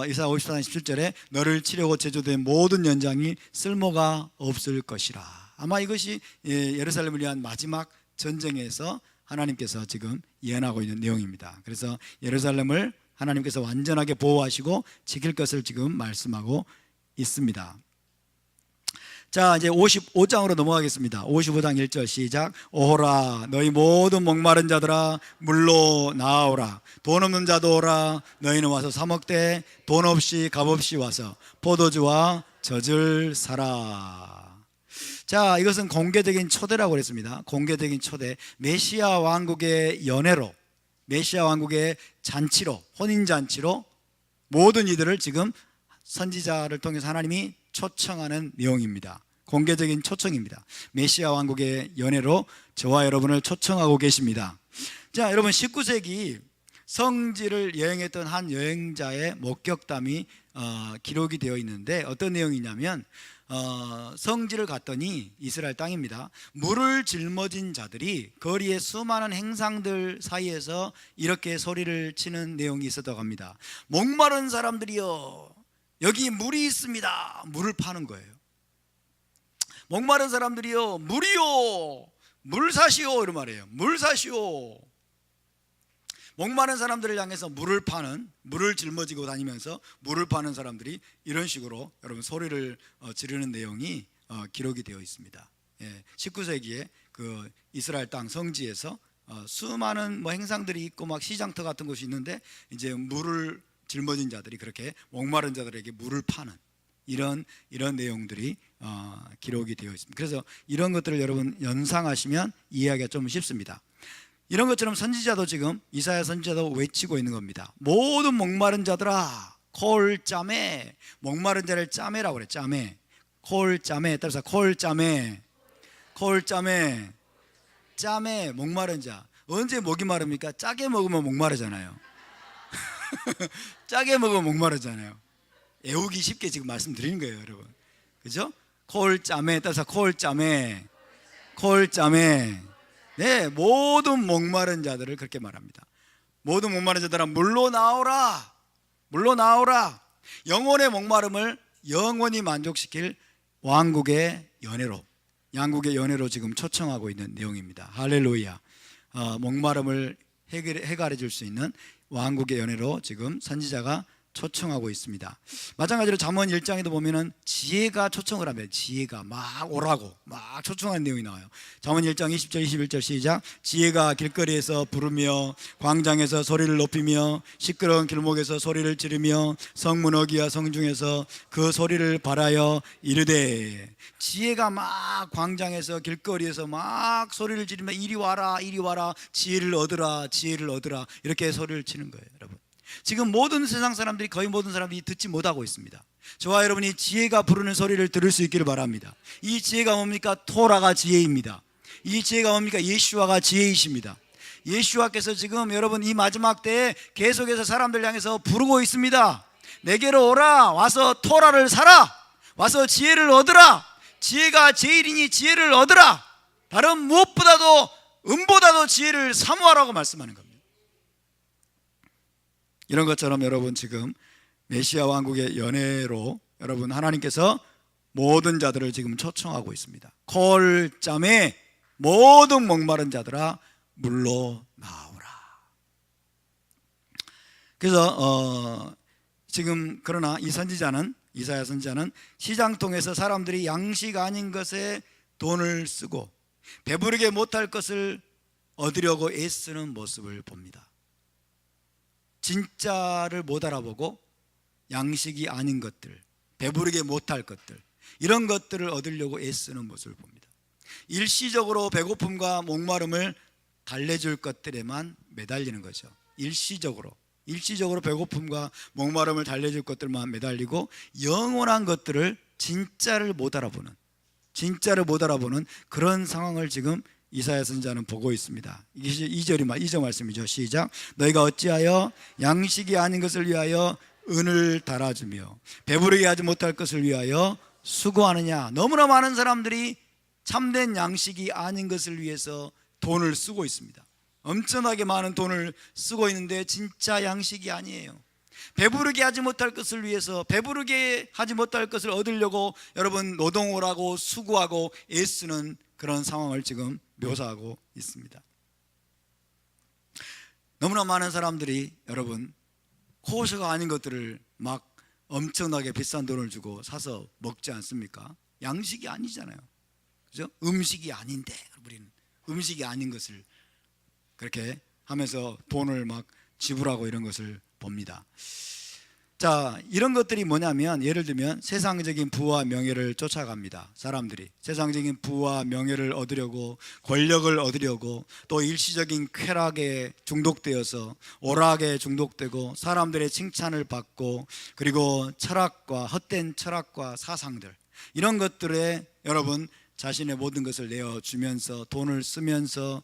[SPEAKER 1] 이사야 54장 17절에 너를 치려고 제조된 모든 연장이 쓸모가 없을 것이라. 아마 이것이 예루살렘을 위한 마지막 전쟁에서 하나님께서 지금 예언하고 있는 내용입니다. 그래서 예루살렘을 하나님께서 완전하게 보호하시고 지킬 것을 지금 말씀하고 있습니다. 자, 이제 55장으로 넘어가겠습니다. 55장 1절 시작. 오호라 너희 모든 목마른 자들아 물로 나아오라. 돈 없는 자도 오라. 너희는 와서 사 먹되 돈 없이 값 없이 와서 포도주와 젖을 사라. 자, 이것은 공개적인 초대라고 그랬습니다. 공개적인 초대. 메시아 왕국의 연회로, 메시아 왕국의 잔치로, 혼인잔치로 모든 이들을 지금 선지자를 통해서 하나님이 초청하는 내용입니다. 공개적인 초청입니다. 메시아 왕국의 연회로 저와 여러분을 초청하고 계십니다. 자, 여러분 19세기 성지를 여행했던 한 여행자의 목격담이 기록이 되어 있는데 어떤 내용이냐면 성지를 갔더니 이스라엘 땅입니다. 물을 짊어진 자들이 거리의 수많은 행상들 사이에서 이렇게 소리를 치는 내용이 있었다고 합니다. 목마른 사람들이여 여기 물이 있습니다. 물을 파는 거예요. 목마른 사람들이여 물이요 물 사시오 이런 말이에요. 물 사시오. 목마른 사람들을 향해서 물을 짊어지고 다니면서 물을 파는 사람들이 이런 식으로 여러분 소리를 지르는 내용이 기록이 되어 있습니다. 19세기에 그 이스라엘 땅 성지에서 수많은 행상들이 있고 막 시장터 같은 곳이 있는데 이제 물을 짊어진 자들이 그렇게 목마른 자들에게 물을 파는 이런 내용들이 기록이 되어 있습니다. 그래서 이런 것들을 여러분 연상하시면 이해하기가 좀 쉽습니다. 이런 것처럼 선지자도 지금 이사야 선지자도 외치고 있는 겁니다. 모든 목마른 자들아 콜 짜매. 목마른 자를 짜매라고 그래. 짜매. 콜 짜매. 따라서 콜 짜매. 콜 짜매. 짜매. 목마른 자. 언제 목이 마릅니까? 짜게 먹으면 목마르잖아요. 짜게 먹으면 목마르잖아요. 애우기 쉽게 지금 말씀드리는 거예요, 여러분. 그죠? 콜 짜매. 따라서 콜 짜매. 콜 짜매. 네, 모든 목마른 자들을 그렇게 말합니다. 모든 목마른 자들아 물로 나오라. 물로 나오라. 영혼의 목마름을 영원히 만족시킬 왕국의 연회로, 양국의 연회로 지금 초청하고 있는 내용입니다. 할렐루야. 목마름을 해결해 줄 수 있는 왕국의 연회로 지금 선지자가 초청하고 있습니다. 마찬가지로 잠언 1장에도 보면은 지혜가 초청을 하면 지혜가 막 오라고 막 초청하는 내용이 나와요. 잠언 1장 20절 21절 시작. 지혜가 길거리에서 부르며 광장에서 소리를 높이며 시끄러운 길목에서 소리를 지르며 성문 어귀와 성중에서 그 소리를 발하여 이르되. 지혜가 막 광장에서 길거리에서 막 소리를 지르며 이리 와라 이리 와라 지혜를 얻으라 지혜를 얻으라 이렇게 소리를 치는 거예요. 여러분, 지금 모든 세상 사람들이 거의 모든 사람들이 듣지 못하고 있습니다. 저와 여러분이 지혜가 부르는 소리를 들을 수 있기를 바랍니다. 이 지혜가 뭡니까? 토라가 지혜입니다. 이 지혜가 뭡니까? 예수와가 지혜이십니다. 예수와께서 지금 여러분 이 마지막 때에 계속해서 사람들 향해서 부르고 있습니다. 내게로 오라. 와서 토라를 사라. 와서 지혜를 얻으라. 지혜가 제일이니 지혜를 얻으라. 다른 무엇보다도 은보다도 지혜를 사모하라고 말씀하는 겁니다. 이런 것처럼 여러분 지금 메시아 왕국의 연회로 여러분 하나님께서 모든 자들을 지금 초청하고 있습니다. 콜짬에 모든 목마른 자들아 물로 나오라. 그래서 지금 그러나 이 선지자는, 이사야 선지자는 시장통에서 사람들이 양식 아닌 것에 돈을 쓰고 배부르게 못할 것을 얻으려고 애쓰는 모습을 봅니다. 진짜를 못 알아보고 양식이 아닌 것들, 배부르게 못할 것들, 이런 것들을 얻으려고 애쓰는 모습을 봅니다. 일시적으로 배고픔과 목마름을 달래줄 것들에만 매달리는 거죠. 일시적으로 배고픔과 목마름을 달래줄 것들만 매달리고 영원한 것들을 진짜를 못 알아보는 그런 상황을 지금 이사야 선지자는 보고 있습니다. 2절 말씀이죠. 시작. 너희가 어찌하여 양식이 아닌 것을 위하여 은을 달아주며 배부르게 하지 못할 것을 위하여 수고하느냐. 너무나 많은 사람들이 참된 양식이 아닌 것을 위해서 돈을 쓰고 있습니다. 엄청나게 많은 돈을 쓰고 있는데 진짜 양식이 아니에요. 배부르게 하지 못할 것을 위해서, 배부르게 하지 못할 것을 얻으려고 여러분 노동을 하고 수고하고 애쓰는 그런 상황을 지금 묘사하고 있습니다. 너무나 많은 사람들이 여러분 코스가 아닌 것들을 막 엄청나게 비싼 돈을 주고 사서 먹지 않습니까? 양식이 아니잖아요. 그죠? 음식이 아닌데 우리는 음식이 아닌 것을 그렇게 하면서 돈을 막 지불하고 이런 것을 봅니다. 자, 이런 것들이 뭐냐면 예를 들면 세상적인 부와 명예를 쫓아갑니다. 사람들이 세상적인 부와 명예를 얻으려고, 권력을 얻으려고, 또 일시적인 쾌락에 중독되어서 오락에 중독되고 사람들의 칭찬을 받고, 그리고 철학과 헛된 철학과 사상들, 이런 것들에 여러분 자신의 모든 것을 내어주면서 돈을 쓰면서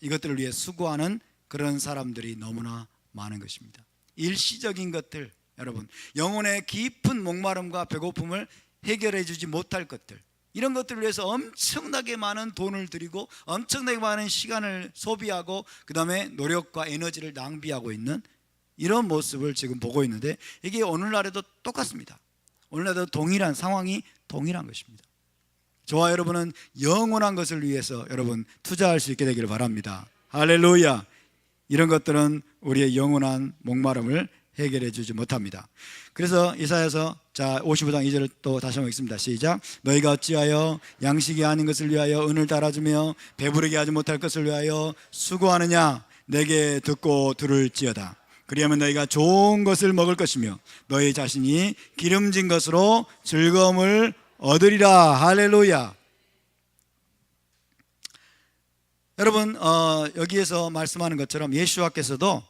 [SPEAKER 1] 이것들을 위해 수고하는 그런 사람들이 너무나 많은 것입니다. 일시적인 것들, 여러분 영혼의 깊은 목마름과 배고픔을 해결해 주지 못할 것들, 이런 것들을 위해서 엄청나게 많은 돈을 들이고 엄청나게 많은 시간을 소비하고 그 다음에 노력과 에너지를 낭비하고 있는 이런 모습을 지금 보고 있는데, 이게 오늘날에도 똑같습니다. 오늘날에도 동일한 상황이 동일한 것입니다. 저와 여러분은 영원한 것을 위해서 여러분 투자할 수 있게 되기를 바랍니다. 할렐루야. 이런 것들은 우리의 영원한 목마름을 해결해 주지 못합니다. 그래서 이사야서 55장 2절을 또 다시 한번 읽습니다. 시작. 너희가 어찌하여 양식이 아닌 것을 위하여 은을 달아주며 배부르게 하지 못할 것을 위하여 수고하느냐. 내게 듣고 들을지어다. 그리하면 너희가 좋은 것을 먹을 것이며 너희 자신이 기름진 것으로 즐거움을 얻으리라. 할렐루야. 여러분 여기에서 말씀하는 것처럼 예수와께서도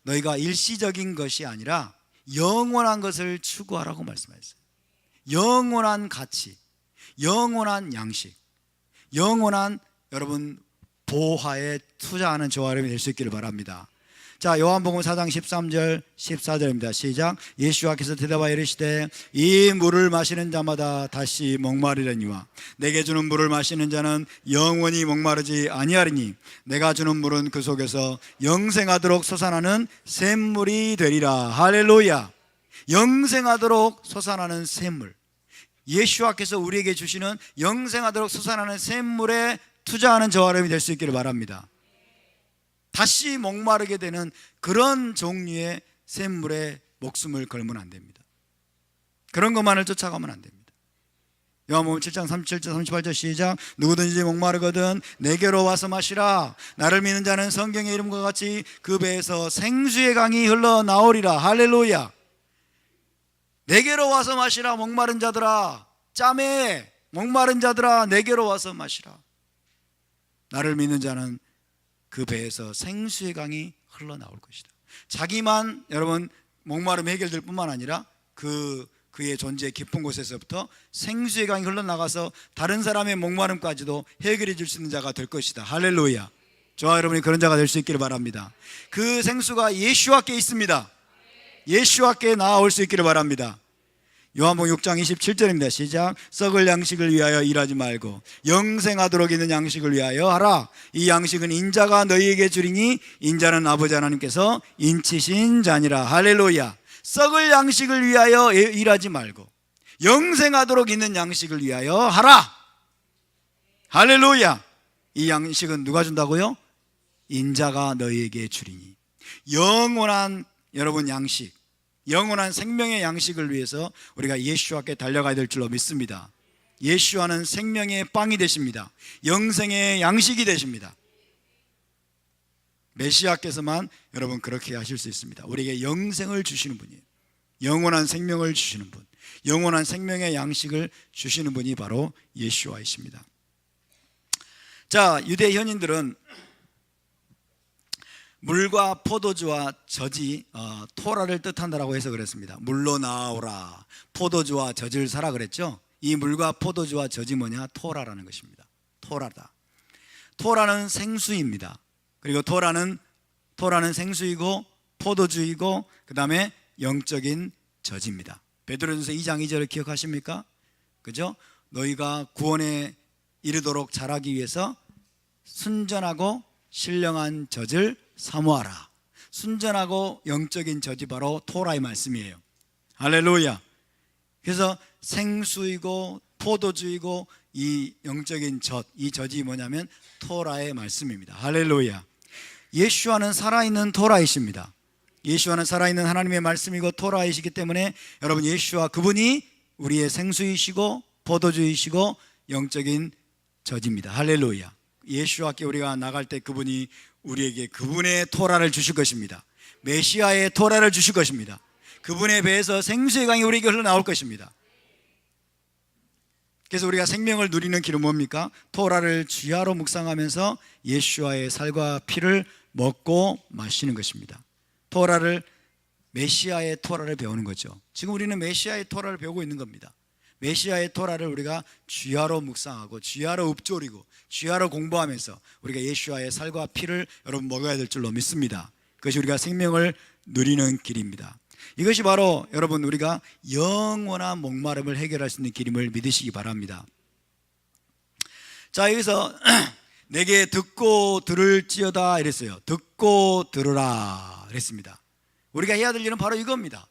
[SPEAKER 1] 너희가 일시적인 것이 아니라 영원한 것을 추구하라고 말씀하셨어요. 영원한 가치, 영원한 양식, 영원한 여러분 보화에 투자하는 저와 여러분이 될 수 있기를 바랍니다. 자, 요한복음 4장 13절 14절입니다. 시작. 예수와께서 대답하여 이르시되 이 물을 마시는 자마다 다시 목마르려니와 내게 주는 물을 마시는 자는 영원히 목마르지 아니하리니 내가 주는 물은 그 속에서 영생하도록 솟아나는 샘물이 되리라. 할렐루야. 영생하도록 솟아나는 샘물, 예수와께서 우리에게 주시는 영생하도록 솟아나는 샘물에 투자하는 저와 여러분이 될 수 있기를 바랍니다. 다시 목마르게 되는 그런 종류의 샘물에 목숨을 걸면 안 됩니다. 그런 것만을 쫓아가면 안 됩니다. 요한복음 7장 37절 38절 시작. 누구든지 목마르거든 내게로 와서 마시라. 나를 믿는 자는 성경의 이름과 같이 그 배에서 생수의 강이 흘러나오리라. 할렐루야. 내게로 와서 마시라. 목마른 자들아, 짬에 목마른 자들아, 내게로 와서 마시라. 나를 믿는 자는 그 배에서 생수의 강이 흘러나올 것이다. 자기만 여러분 목마름 해결될 뿐만 아니라 그의 존재 깊은 곳에서부터 생수의 강이 흘러나가서 다른 사람의 목마름까지도 해결해 줄 수 있는 자가 될 것이다. 할렐루야. 저와 여러분이 그런 자가 될 수 있기를 바랍니다. 그 생수가 예수와께 있습니다. 예수와께 나아올 수 있기를 바랍니다. 요한복음 6장 27절입니다. 시작. 썩을 양식을 위하여 일하지 말고 영생하도록 있는 양식을 위하여 하라. 이 양식은 인자가 너희에게 주리니 인자는 아버지 하나님께서 인치신 자니라. 할렐루야. 썩을 양식을 위하여 일하지 말고 영생하도록 있는 양식을 위하여 하라. 할렐루야. 이 양식은 누가 준다고요? 인자가 너희에게 주리니. 영원한 여러분 양식, 영원한 생명의 양식을 위해서 우리가 예수와께 달려가야 될 줄로 믿습니다. 예수와는 생명의 빵이 되십니다. 영생의 양식이 되십니다. 메시아께서만 여러분 그렇게 하실 수 있습니다. 우리에게 영생을 주시는 분이에요. 영원한 생명을 주시는 분, 영원한 생명의 양식을 주시는 분이 바로 예수와이십니다. 자, 유대 현인들은 물과 포도주와 젖이 토라를 뜻한다라고 해서 그랬습니다. 물로 나오라, 포도주와 젖을 사라 그랬죠. 이 물과 포도주와 젖이 뭐냐? 토라라는 것입니다. 토라다. 토라는 생수입니다. 그리고 토라는 생수이고 포도주이고 그 다음에 영적인 젖입니다. 베드로전서 2장 2절을 기억하십니까? 그죠? 너희가 구원에 이르도록 자라기 위해서 순전하고 신령한 젖을 사모하라. 순전하고 영적인 젖이 바로 토라의 말씀이에요. 할렐루야. 그래서 생수이고 포도주이고 이 영적인 젖, 이 젖이 뭐냐면 토라의 말씀입니다. 할렐루야. 예수와는 살아있는 토라이십니다. 예수와는 살아있는 하나님의 말씀이고 토라이시기 때문에 여러분, 예수와 그분이 우리의 생수이시고 포도주이시고 영적인 젖입니다. 할렐루야. 예수와께 우리가 나갈 때 그분이 우리에게 그분의 토라를 주실 것입니다. 메시아의 토라를 주실 것입니다. 그분의 배에서 생수의 강이 우리에게 흘러나올 것입니다. 그래서 우리가 생명을 누리는 길은 뭡니까? 토라를 주야로 묵상하면서 예수와의 살과 피를 먹고 마시는 것입니다. 토라를, 메시아의 토라를 배우는 거죠. 지금 우리는 메시아의 토라를 배우고 있는 겁니다. 메시아의 토라를 우리가 주야로 묵상하고 주야로 읊조리고 주야로 공부하면서 우리가 예수와의 살과 피를 여러분 먹어야 될 줄로 믿습니다. 그것이 우리가 생명을 누리는 길입니다. 이것이 바로 여러분 우리가 영원한 목마름을 해결할 수 있는 길임을 믿으시기 바랍니다. 자, 여기서 내게 듣고 들을지어다 이랬어요. 듣고 들으라 그랬습니다. 우리가 해야 될 일은 바로 이겁니다.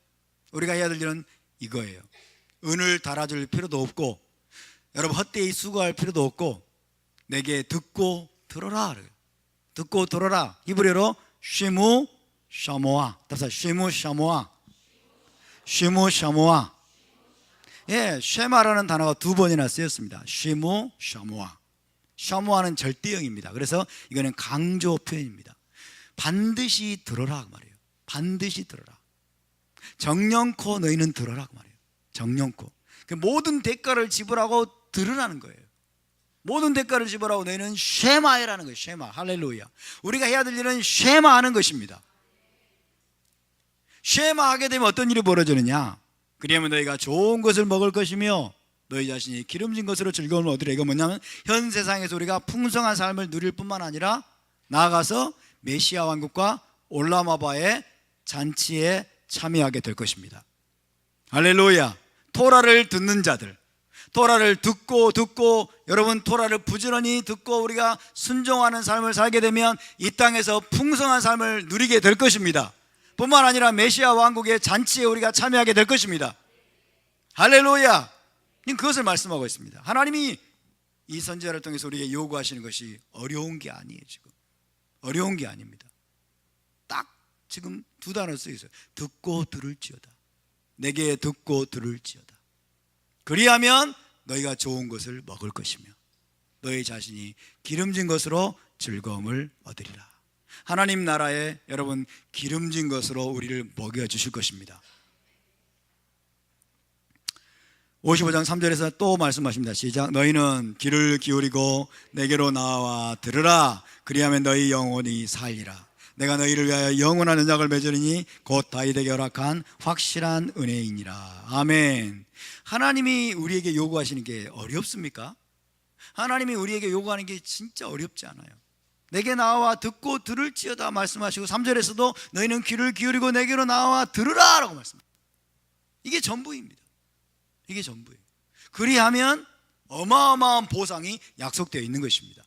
[SPEAKER 1] 우리가 해야 될 일은 이거예요. 은을 달아줄 필요도 없고 여러분 헛되이 수고할 필요도 없고 내게 듣고 들어라. 듣고 들어라. 히브리어로 쉬무 샤모아. 답사 쉬무 샤모아. 쉬무 샤모아. 예, 쉐마라는 단어가 2번이나 쓰였습니다. 쉬무 샤모아. 샤모아는 절대형입니다. 그래서 이거는 강조 표현입니다. 반드시 들어라 그 말이에요. 반드시 들어라. 정령코 너희는 들어라 그 말이에요. 정령코. 모든 대가를 지불하고 들으라는 거예요. 모든 대가를 지불하고 너희는 쉐마해라는 거예요. 쉐마. 할렐루야. 우리가 해야 될 일은 쉐마하는 것입니다. 쉐마하게 되면 어떤 일이 벌어지느냐? 그리하면 너희가 좋은 것을 먹을 것이며 너희 자신이 기름진 것으로 즐거움을 얻으라. 이거 뭐냐면 현 세상에서 우리가 풍성한 삶을 누릴 뿐만 아니라 나아가서 메시아 왕국과 올라마바의 잔치에 참여하게 될 것입니다. 할렐루야. 토라를 듣는 자들, 토라를 듣고 여러분 토라를 부지런히 듣고 우리가 순종하는 삶을 살게 되면 이 땅에서 풍성한 삶을 누리게 될 것입니다. 뿐만 아니라 메시아 왕국의 잔치에 우리가 참여하게 될 것입니다. 할렐루야. 그것을 말씀하고 있습니다. 하나님이 이 선지자를 통해서 우리에게 요구하시는 것이 어려운 게 아니에요. 지금 어려운 게 아닙니다. 딱 지금 2단어 쓰여 있어요. 듣고 들을지어다. 내게 듣고 들을지어다. 그리하면 너희가 좋은 것을 먹을 것이며 너희 자신이 기름진 것으로 즐거움을 얻으리라. 하나님 나라에 여러분 기름진 것으로 우리를 먹여주실 것입니다. 55장 3절에서 또 말씀하십니다. 시작. 너희는 귀를 기울이고 내게로 나와 들으라. 그리하면 너희 영혼이 살리라. 내가 너희를 위하여 영원한 언약을 맺으리니 곧 다윗에게 허락한 확실한 은혜이니라. 아멘. 하나님이 우리에게 요구하시는 게 어렵습니까? 하나님이 우리에게 요구하는 게 진짜 어렵지 않아요. 내게 나와 듣고 들을지어다 말씀하시고 3절에서도 너희는 귀를 기울이고 내게로 나와 들으라 라고 말씀합니다. 이게 전부입니다. 이게 전부예요. 그리하면 어마어마한 보상이 약속되어 있는 것입니다.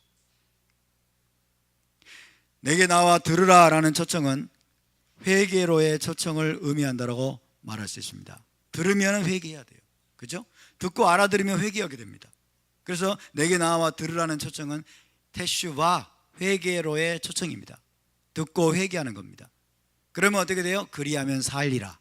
[SPEAKER 1] 내게 나와 들으라 라는 초청은 회개로의 초청을 의미한다라고 말할 수 있습니다. 들으면 회개해야 돼요. 그죠? 듣고 알아들으면 회개하게 됩니다. 그래서 내게 나와 들으라는 초청은 테슈바, 회개로의 초청입니다. 듣고 회개하는 겁니다. 그러면 어떻게 돼요? 그리하면 살리라.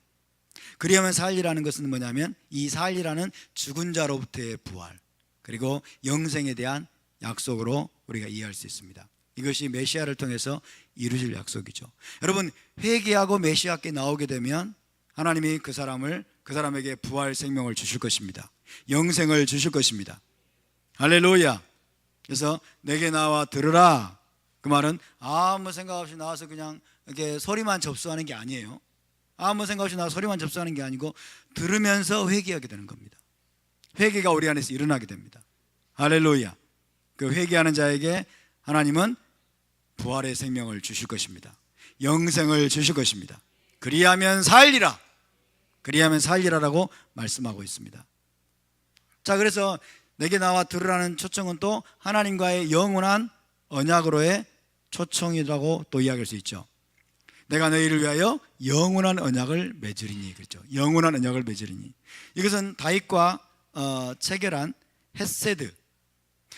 [SPEAKER 1] 그리하면 살리라는 것은 뭐냐면 이 살리라는 죽은 자로부터의 부활, 그리고 영생에 대한 약속으로 우리가 이해할 수 있습니다. 이것이 메시아를 통해서 이루어질 약속이죠. 여러분, 회개하고 메시아께 나오게 되면 하나님이 그 사람에게 부활 생명을 주실 것입니다. 영생을 주실 것입니다. 할렐루야. 그래서 내게 나와 들으라, 그 말은 아무 생각 없이 나와서 그냥 이렇게 소리만 접수하는 게 아니에요. 아무 생각 없이 나와서 소리만 접수하는 게 아니고 들으면서 회개하게 되는 겁니다. 회개가 우리 안에서 일어나게 됩니다. 할렐루야. 그 회개하는 자에게 하나님은 부활의 생명을 주실 것입니다. 영생을 주실 것입니다. 그리하면 살리라. 그리하면 살리라라고 말씀하고 있습니다. 자, 그래서 내게 나와 들으라는 초청은 또 하나님과의 영원한 언약으로의 초청이라고 또 이야기할 수 있죠. 내가 너희를 위하여 영원한 언약을 맺으리니, 그렇죠. 영원한 언약을 맺으리니. 이것은 다윗과 체결한 헤세드,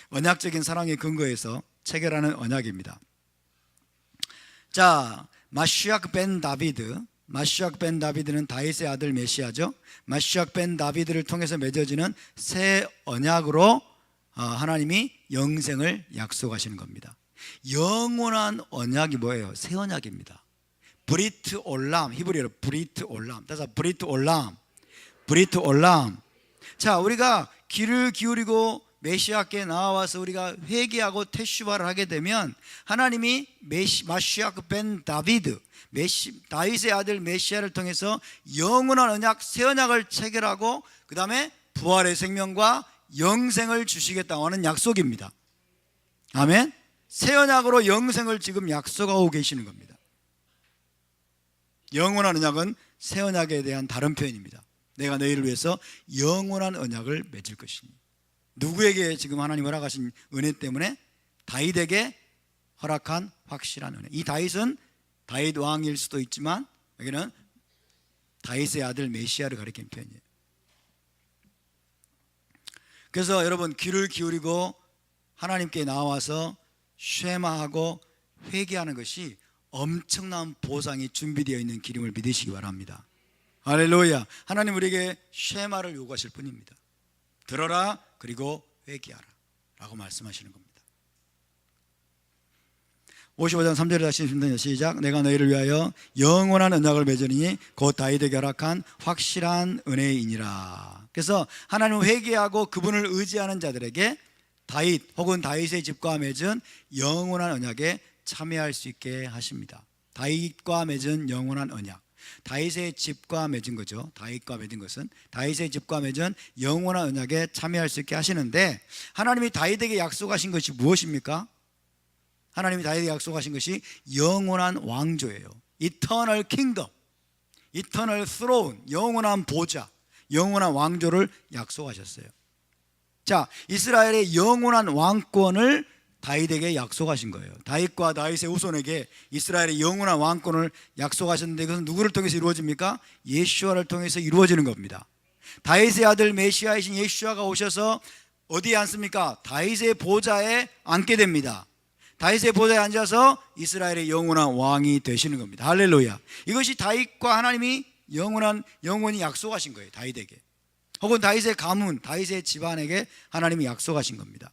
[SPEAKER 1] 언약적인 사랑의 근거에서 체결하는 언약입니다. 자, 마시악 벤 다비드는 다윗의 아들 메시아죠. 마시악 벤 다비드를 통해서 맺어지는 새 언약으로 하나님이 영생을 약속하시는 겁니다. 영원한 언약이 뭐예요? 새 언약입니다. 브리트 올람, 히브리어로 브리트 올람. 따라서 브리트 올람. 자, 우리가 귀를 기울이고 메시아께 나와서 우리가 회개하고 테슈바를 하게 되면 하나님이 마시아크 벤 다비드, 다윗의 아들 메시아를 통해서 영원한 언약, 새 언약을 체결하고 그 다음에 부활의 생명과 영생을 주시겠다고 하는 약속입니다. 아멘. 새 언약으로 영생을 지금 약속하고 계시는 겁니다. 영원한 언약은 새 언약에 대한 다른 표현입니다. 내가 너희를 위해서 영원한 언약을 맺을 것이니. 누구에게 지금 하나님 허락하신 은혜 때문에? 다윗에게 허락한 확실한 은혜. 이 다윗은 다윗 왕일 수도 있지만 여기는 다윗의 아들 메시아를 가리키는 표현이에요. 그래서 여러분, 귀를 기울이고 하나님께 나와서 쉐마하고 회개하는 것이 엄청난 보상이 준비되어 있는 길임을 믿으시기 바랍니다. 할렐루야. 하나님 우리에게 쉐마를 요구하실 뿐입니다. 들어라, 그리고 회개하라 라고 말씀하시는 겁니다. 55장 3절에 다시 읽습니다. 시작. 내가 너희를 위하여 영원한 언약을 맺으리니 곧 다윗에게 허락한 확실한 은혜이니라. 그래서 하나님은 회개하고 그분을 의지하는 자들에게 다윗 혹은 다윗의 집과 맺은 영원한 언약에 참여할 수 있게 하십니다. 다윗과 맺은 영원한 언약, 다윗의 집과 맺은 거죠. 다윗과 맺은 것은 다윗의 집과 맺은 영원한 언약에 참여할 수 있게 하시는데, 하나님이 다윗에게 약속하신 것이 무엇입니까? 하나님이 다윗에게 약속하신 것이 영원한 왕조예요. Eternal Kingdom, Eternal Throne, 영원한 보좌, 영원한 왕조를 약속하셨어요. 자, 이스라엘의 영원한 왕권을 다윗에게 약속하신 거예요. 다윗과 다윗의 후손에게 이스라엘의 영원한 왕권을 약속하셨는데, 그것은 누구를 통해서 이루어집니까? 예수아를 통해서 이루어지는 겁니다. 다윗의 아들 메시아이신 예수아가 오셔서 어디에 앉습니까? 다윗의 보좌에 앉게 됩니다. 다윗의 보좌에 앉아서 이스라엘의 영원한 왕이 되시는 겁니다. 할렐루야. 이것이 다윗과 하나님이 영원히 약속하신 거예요. 다윗에게, 혹은 다윗의 가문, 다윗의 집안에게 하나님이 약속하신 겁니다.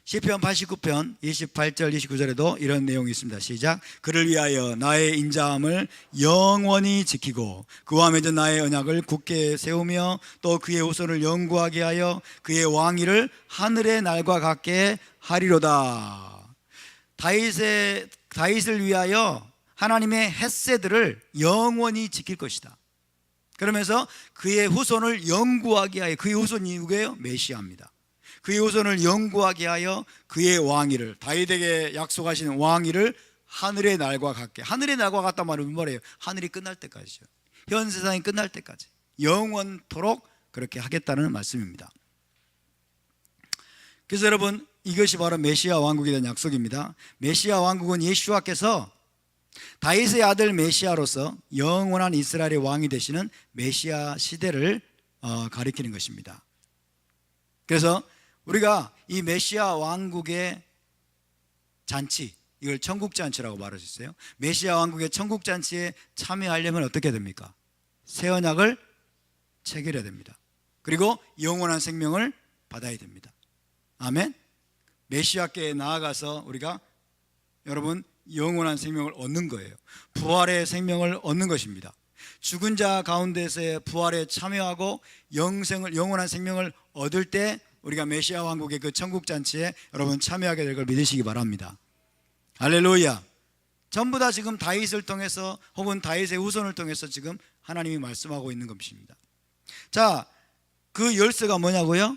[SPEAKER 1] 시편 89편 28절 29절에도 이런 내용이 있습니다. 시작. 그를 위하여 나의 인자함을 영원히 지키고 그와 맺은 나의 언약을 굳게 세우며 또 그의 후손을 영구하게 하여 그의 왕위를 하늘의 날과 같게 하리로다. 다윗을 위하여 하나님의 헷세들을 영원히 지킬 것이다. 그러면서 그의 후손을 영구하게 하여, 그의 후손이 누구예요? 메시아입니다. 그의 후손을 영구하게 하여 그의 왕위를, 다윗에게 약속하시는 왕위를 하늘의 날과 같게. 하늘의 날과 같단 말은 뭐예요? 하늘이 끝날 때까지죠. 현 세상이 끝날 때까지 영원토록 그렇게 하겠다는 말씀입니다. 그래서 여러분, 이것이 바로 메시아 왕국에 대한 약속입니다. 메시아 왕국은 예수와께서 다윗의 아들 메시아로서 영원한 이스라엘의 왕이 되시는 메시아 시대를 가리키는 것입니다. 그래서 우리가 이 메시아 왕국의 잔치, 이걸 천국잔치라고 말할 수 있어요. 메시아 왕국의 천국잔치에 참여하려면 어떻게 됩니까? 새 언약을 체결해야 됩니다. 그리고 영원한 생명을 받아야 됩니다. 아멘. 메시아께 나아가서 우리가 여러분 영원한 생명을 얻는 거예요. 부활의 생명을 얻는 것입니다. 죽은 자 가운데서의 부활에 참여하고 영원한 생명을 얻을 때 우리가 메시아 왕국의 그 천국잔치에 여러분 참여하게 될 걸 믿으시기 바랍니다. 할렐루야. 전부 다 지금 다윗을 통해서 혹은 다윗의 후손을 통해서 지금 하나님이 말씀하고 있는 것입니다. 자, 그 열쇠가 뭐냐고요?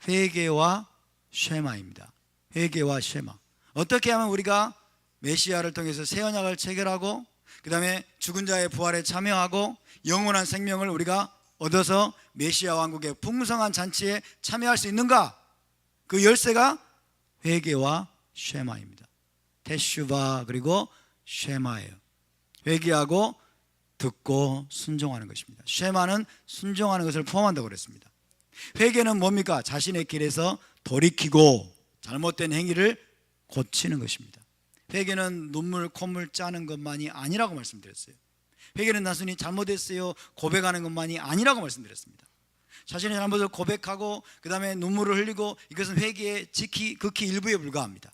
[SPEAKER 1] 회개와 쉐마입니다. 회개와 쉐마. 어떻게 하면 우리가 메시아를 통해서 새 언약을 체결하고 그 다음에 죽은 자의 부활에 참여하고 영원한 생명을 우리가 얻어서 메시아 왕국의 풍성한 잔치에 참여할 수 있는가? 그 열쇠가 회개와 쉐마입니다. 테슈바 그리고 쉐마예요. 회개하고 듣고 순종하는 것입니다. 쉐마는 순종하는 것을 포함한다고 그랬습니다. 회개는 뭡니까? 자신의 길에서 돌이키고 잘못된 행위를 고치는 것입니다. 회개는 눈물 콧물 짜는 것만이 아니라고 말씀드렸어요. 회개는 단순히 잘못했어요 고백하는 것만이 아니라고 말씀드렸습니다. 자신의 잘못을 고백하고 그 다음에 눈물을 흘리고 이것은 회개의 극히 일부에 불과합니다.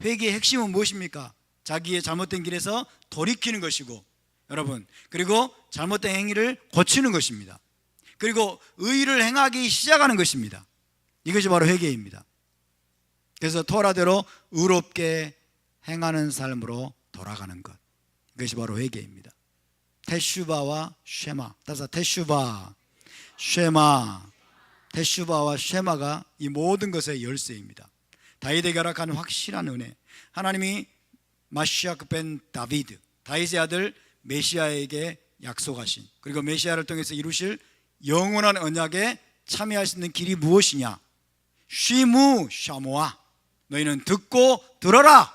[SPEAKER 1] 회개의 핵심은 무엇입니까? 자기의 잘못된 길에서 돌이키는 것이고 여러분, 그리고 잘못된 행위를 고치는 것입니다. 그리고 의를 행하기 시작하는 것입니다. 이것이 바로 회개입니다. 그래서 토라대로 의롭게 행하는 삶으로 돌아가는 것, 이것이 바로 회개입니다. 테슈바와 쉐마. 따라서 테슈바, 쉐마. 테슈바와 쉐마가 이 모든 것의 열쇠입니다. 다윗에게 허락한 확실한 은혜, 하나님이 마시아크 벤 다비드, 다윗의 아들 메시아에게 약속하신, 그리고 메시아를 통해서 이루실 영원한 언약에 참여할 수 있는 길이 무엇이냐? 쉬무 샤모아, 너희는 듣고 들어라.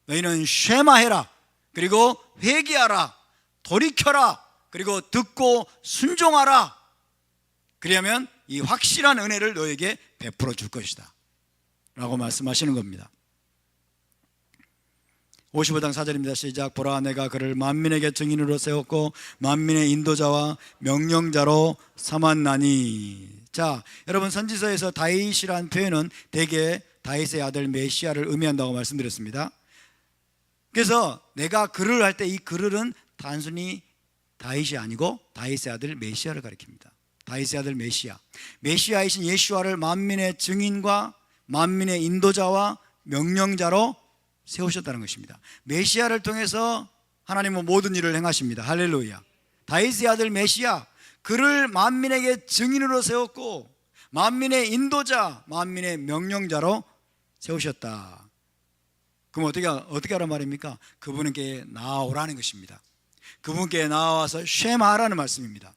[SPEAKER 1] 너희는 쉐마해라. 그리고 회개하라. 돌이켜라. 그리고 듣고 순종하라. 그리하면 이 확실한 은혜를 너에게 베풀어 줄 것이다 라고 말씀하시는 겁니다. 55장 4절입니다. 시작. 보라, 내가 그를 만민에게 증인으로 세웠고 만민의 인도자와 명령자로 삼았나니. 자, 여러분, 선지서에서 다윗이라는 표현은 대개 다윗의 아들 메시아를 의미한다고 말씀드렸습니다. 그래서 내가 그를 할 때 이 그를은 단순히 다윗이 아니고 다윗의 아들 메시아를 가리킵니다. 다윗의 아들 메시아, 메시아이신 예수와를 만민의 증인과 만민의 인도자와 명령자로 세우셨다는 것입니다. 메시아를 통해서 하나님은 모든 일을 행하십니다. 할렐루야. 다윗의 아들 메시아, 그를 만민에게 증인으로 세웠고 만민의 인도자, 만민의 명령자로 세우셨다. 그럼 어떻게 하란 말입니까? 그분께 나아오라는 것입니다. 그분께 나와서 쉐마라는 말씀입니다.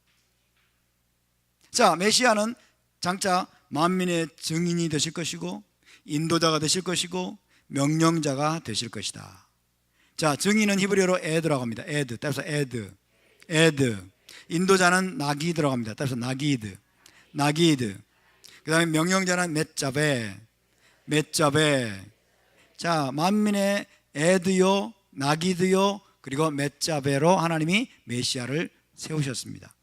[SPEAKER 1] 자, 메시아는 장차 만민의 증인이 되실 것이고 인도자가 되실 것이고 명령자가 되실 것이다. 자, 증인은 히브리어로 에드라고 합니다. 에드, 따라서 에드. 인도자는 나기드라고 합니다. 따라서 나기드. 그 다음에 명령자는 멧자베. 자, 만민의 에드요, 나기드요, 그리고 멧자베로 하나님이 메시아를 세우셨습니다.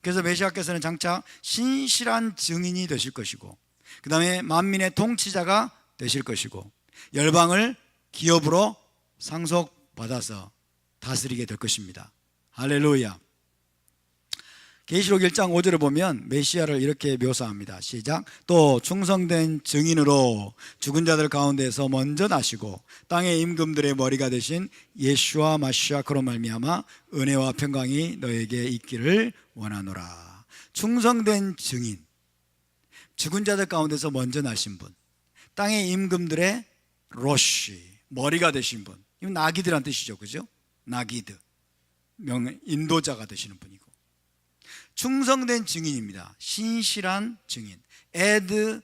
[SPEAKER 1] 그래서 메시아께서는 장차 신실한 증인이 되실 것이고 그 다음에 만민의 통치자가 되실 것이고 열방을 기업으로 상속받아서 다스리게 될 것입니다. 할렐루야. 계시록 1장 5절을 보면 메시아를 이렇게 묘사합니다. 시작. 또 충성된 증인으로 죽은 자들 가운데서 먼저 나시고 땅의 임금들의 머리가 되신 예수와 마시아크로 말미암아 은혜와 평강이 너에게 있기를 원하노라. 충성된 증인, 죽은 자들 가운데서 먼저 나신 분, 땅의 임금들의 로시, 머리가 되신 분. 이건 나기드란 뜻이죠, 그죠? 나기드, 인도자가 되시는 분이고 충성된 증인입니다. 신실한 증인. 에드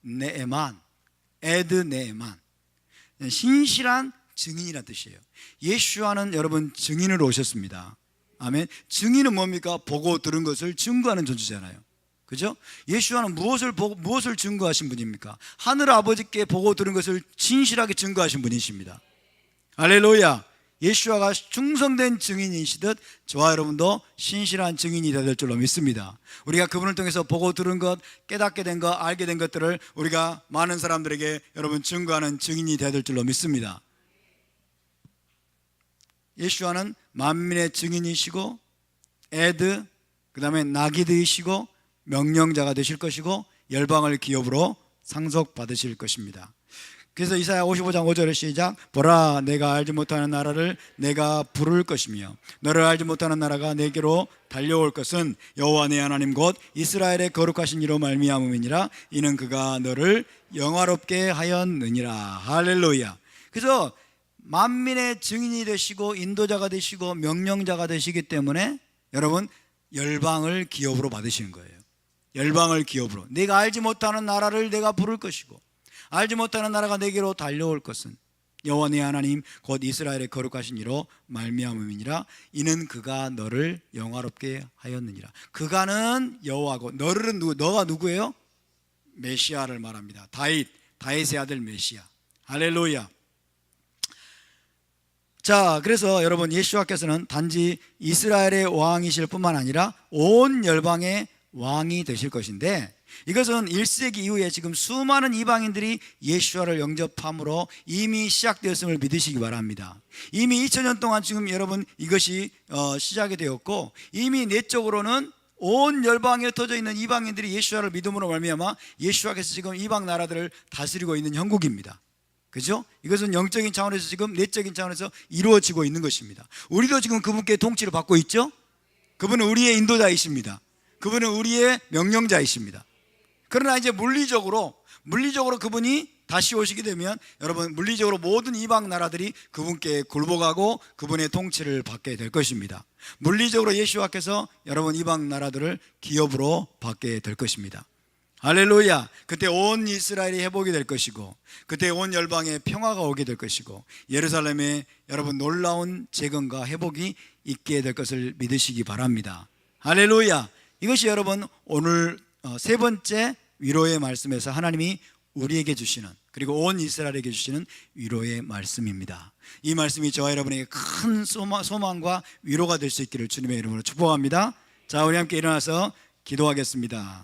[SPEAKER 1] 네에만. 신실한 증인이라는 뜻이에요. 예수와는 여러분 증인으로 오셨습니다. 아멘. 증인은 뭡니까? 보고 들은 것을 증거하는 존재잖아요. 그죠? 예수와는 무엇을 증거하신 분입니까? 하늘 아버지께 보고 들은 것을 진실하게 증거하신 분이십니다. 할렐루야. 예수와가 충성된 증인이시듯 저와 여러분도 신실한 증인이 되야 될 줄로 믿습니다. 우리가 그분을 통해서 보고 들은 것, 깨닫게 된 것, 알게 된 것들을 우리가 많은 사람들에게 여러분 증거하는 증인이 되야 될 줄로 믿습니다. 예수와는 만민의 증인이시고 에드, 그 다음에 나기드이시고 명령자가 되실 것이고 열방을 기업으로 상속받으실 것입니다. 그래서 이사야 55장 5절에 시작. 보라, 내가 알지 못하는 나라를 내가 부를 것이며 너를 알지 못하는 나라가 내게로 달려올 것은 여호와 내 하나님 곧 이스라엘의 거룩하신 이로 말미암음이니라. 이는 그가 너를 영화롭게 하였느니라. 할렐루야. 그래서 만민의 증인이 되시고 인도자가 되시고 명령자가 되시기 때문에 여러분 열방을 기업으로 받으시는 거예요. 열방을 기업으로. 내가 알지 못하는 나라를 내가 부를 것이고 알지 못하는 나라가 내게로 달려올 것은 여호와 네 하나님 곧 이스라엘의 거룩하신 이로 말미암음이니라. 이는 그가 너를 영화롭게 하였느니라. 그가는 여호와고 너를 너가 누구예요? 메시아를 말합니다. 다윗의 아들 메시아. 할렐루야. 자, 그래서 여러분 예수와께서는 단지 이스라엘의 왕이실 뿐만 아니라 온 열방의 왕이 되실 것인데, 이것은 1세기 이후에 지금 수많은 이방인들이 예수와를 영접함으로 이미 시작되었음을 믿으시기 바랍니다. 이미 2000년 동안 지금 여러분 이것이 시작이 되었고, 이미 내적으로는 온 열방에 흩어져 있는 이방인들이 예수와를 믿음으로 말미암아 예수와께서 지금 이방 나라들을 다스리고 있는 형국입니다. 그죠? 이것은 영적인 차원에서 지금 내적인 차원에서 이루어지고 있는 것입니다. 우리도 지금 그분께 통치를 받고 있죠? 그분은 우리의 인도자이십니다. 그분은 우리의 명령자이십니다. 그러나 이제 물리적으로 그분이 다시 오시게 되면 여러분 물리적으로 모든 이방 나라들이 그분께 굴복하고 그분의 통치를 받게 될 것입니다. 물리적으로 예수와께서 여러분 이방 나라들을 기업으로 받게 될 것입니다. 할렐루야. 그때 온 이스라엘이 회복이 될 것이고, 그때 온 열방에 평화가 오게 될 것이고, 예루살렘에 여러분 놀라운 재건과 회복이 있게 될 것을 믿으시기 바랍니다. 할렐루야. 이것이 여러분 오늘 세 번째 위로의 말씀에서 하나님이 우리에게 주시는, 그리고 온 이스라엘에게 주시는 위로의 말씀입니다. 이 말씀이 저와 여러분에게 큰 소망과 위로가 될 수 있기를 주님의 이름으로 축복합니다. 자, 우리 함께 일어나서 기도하겠습니다.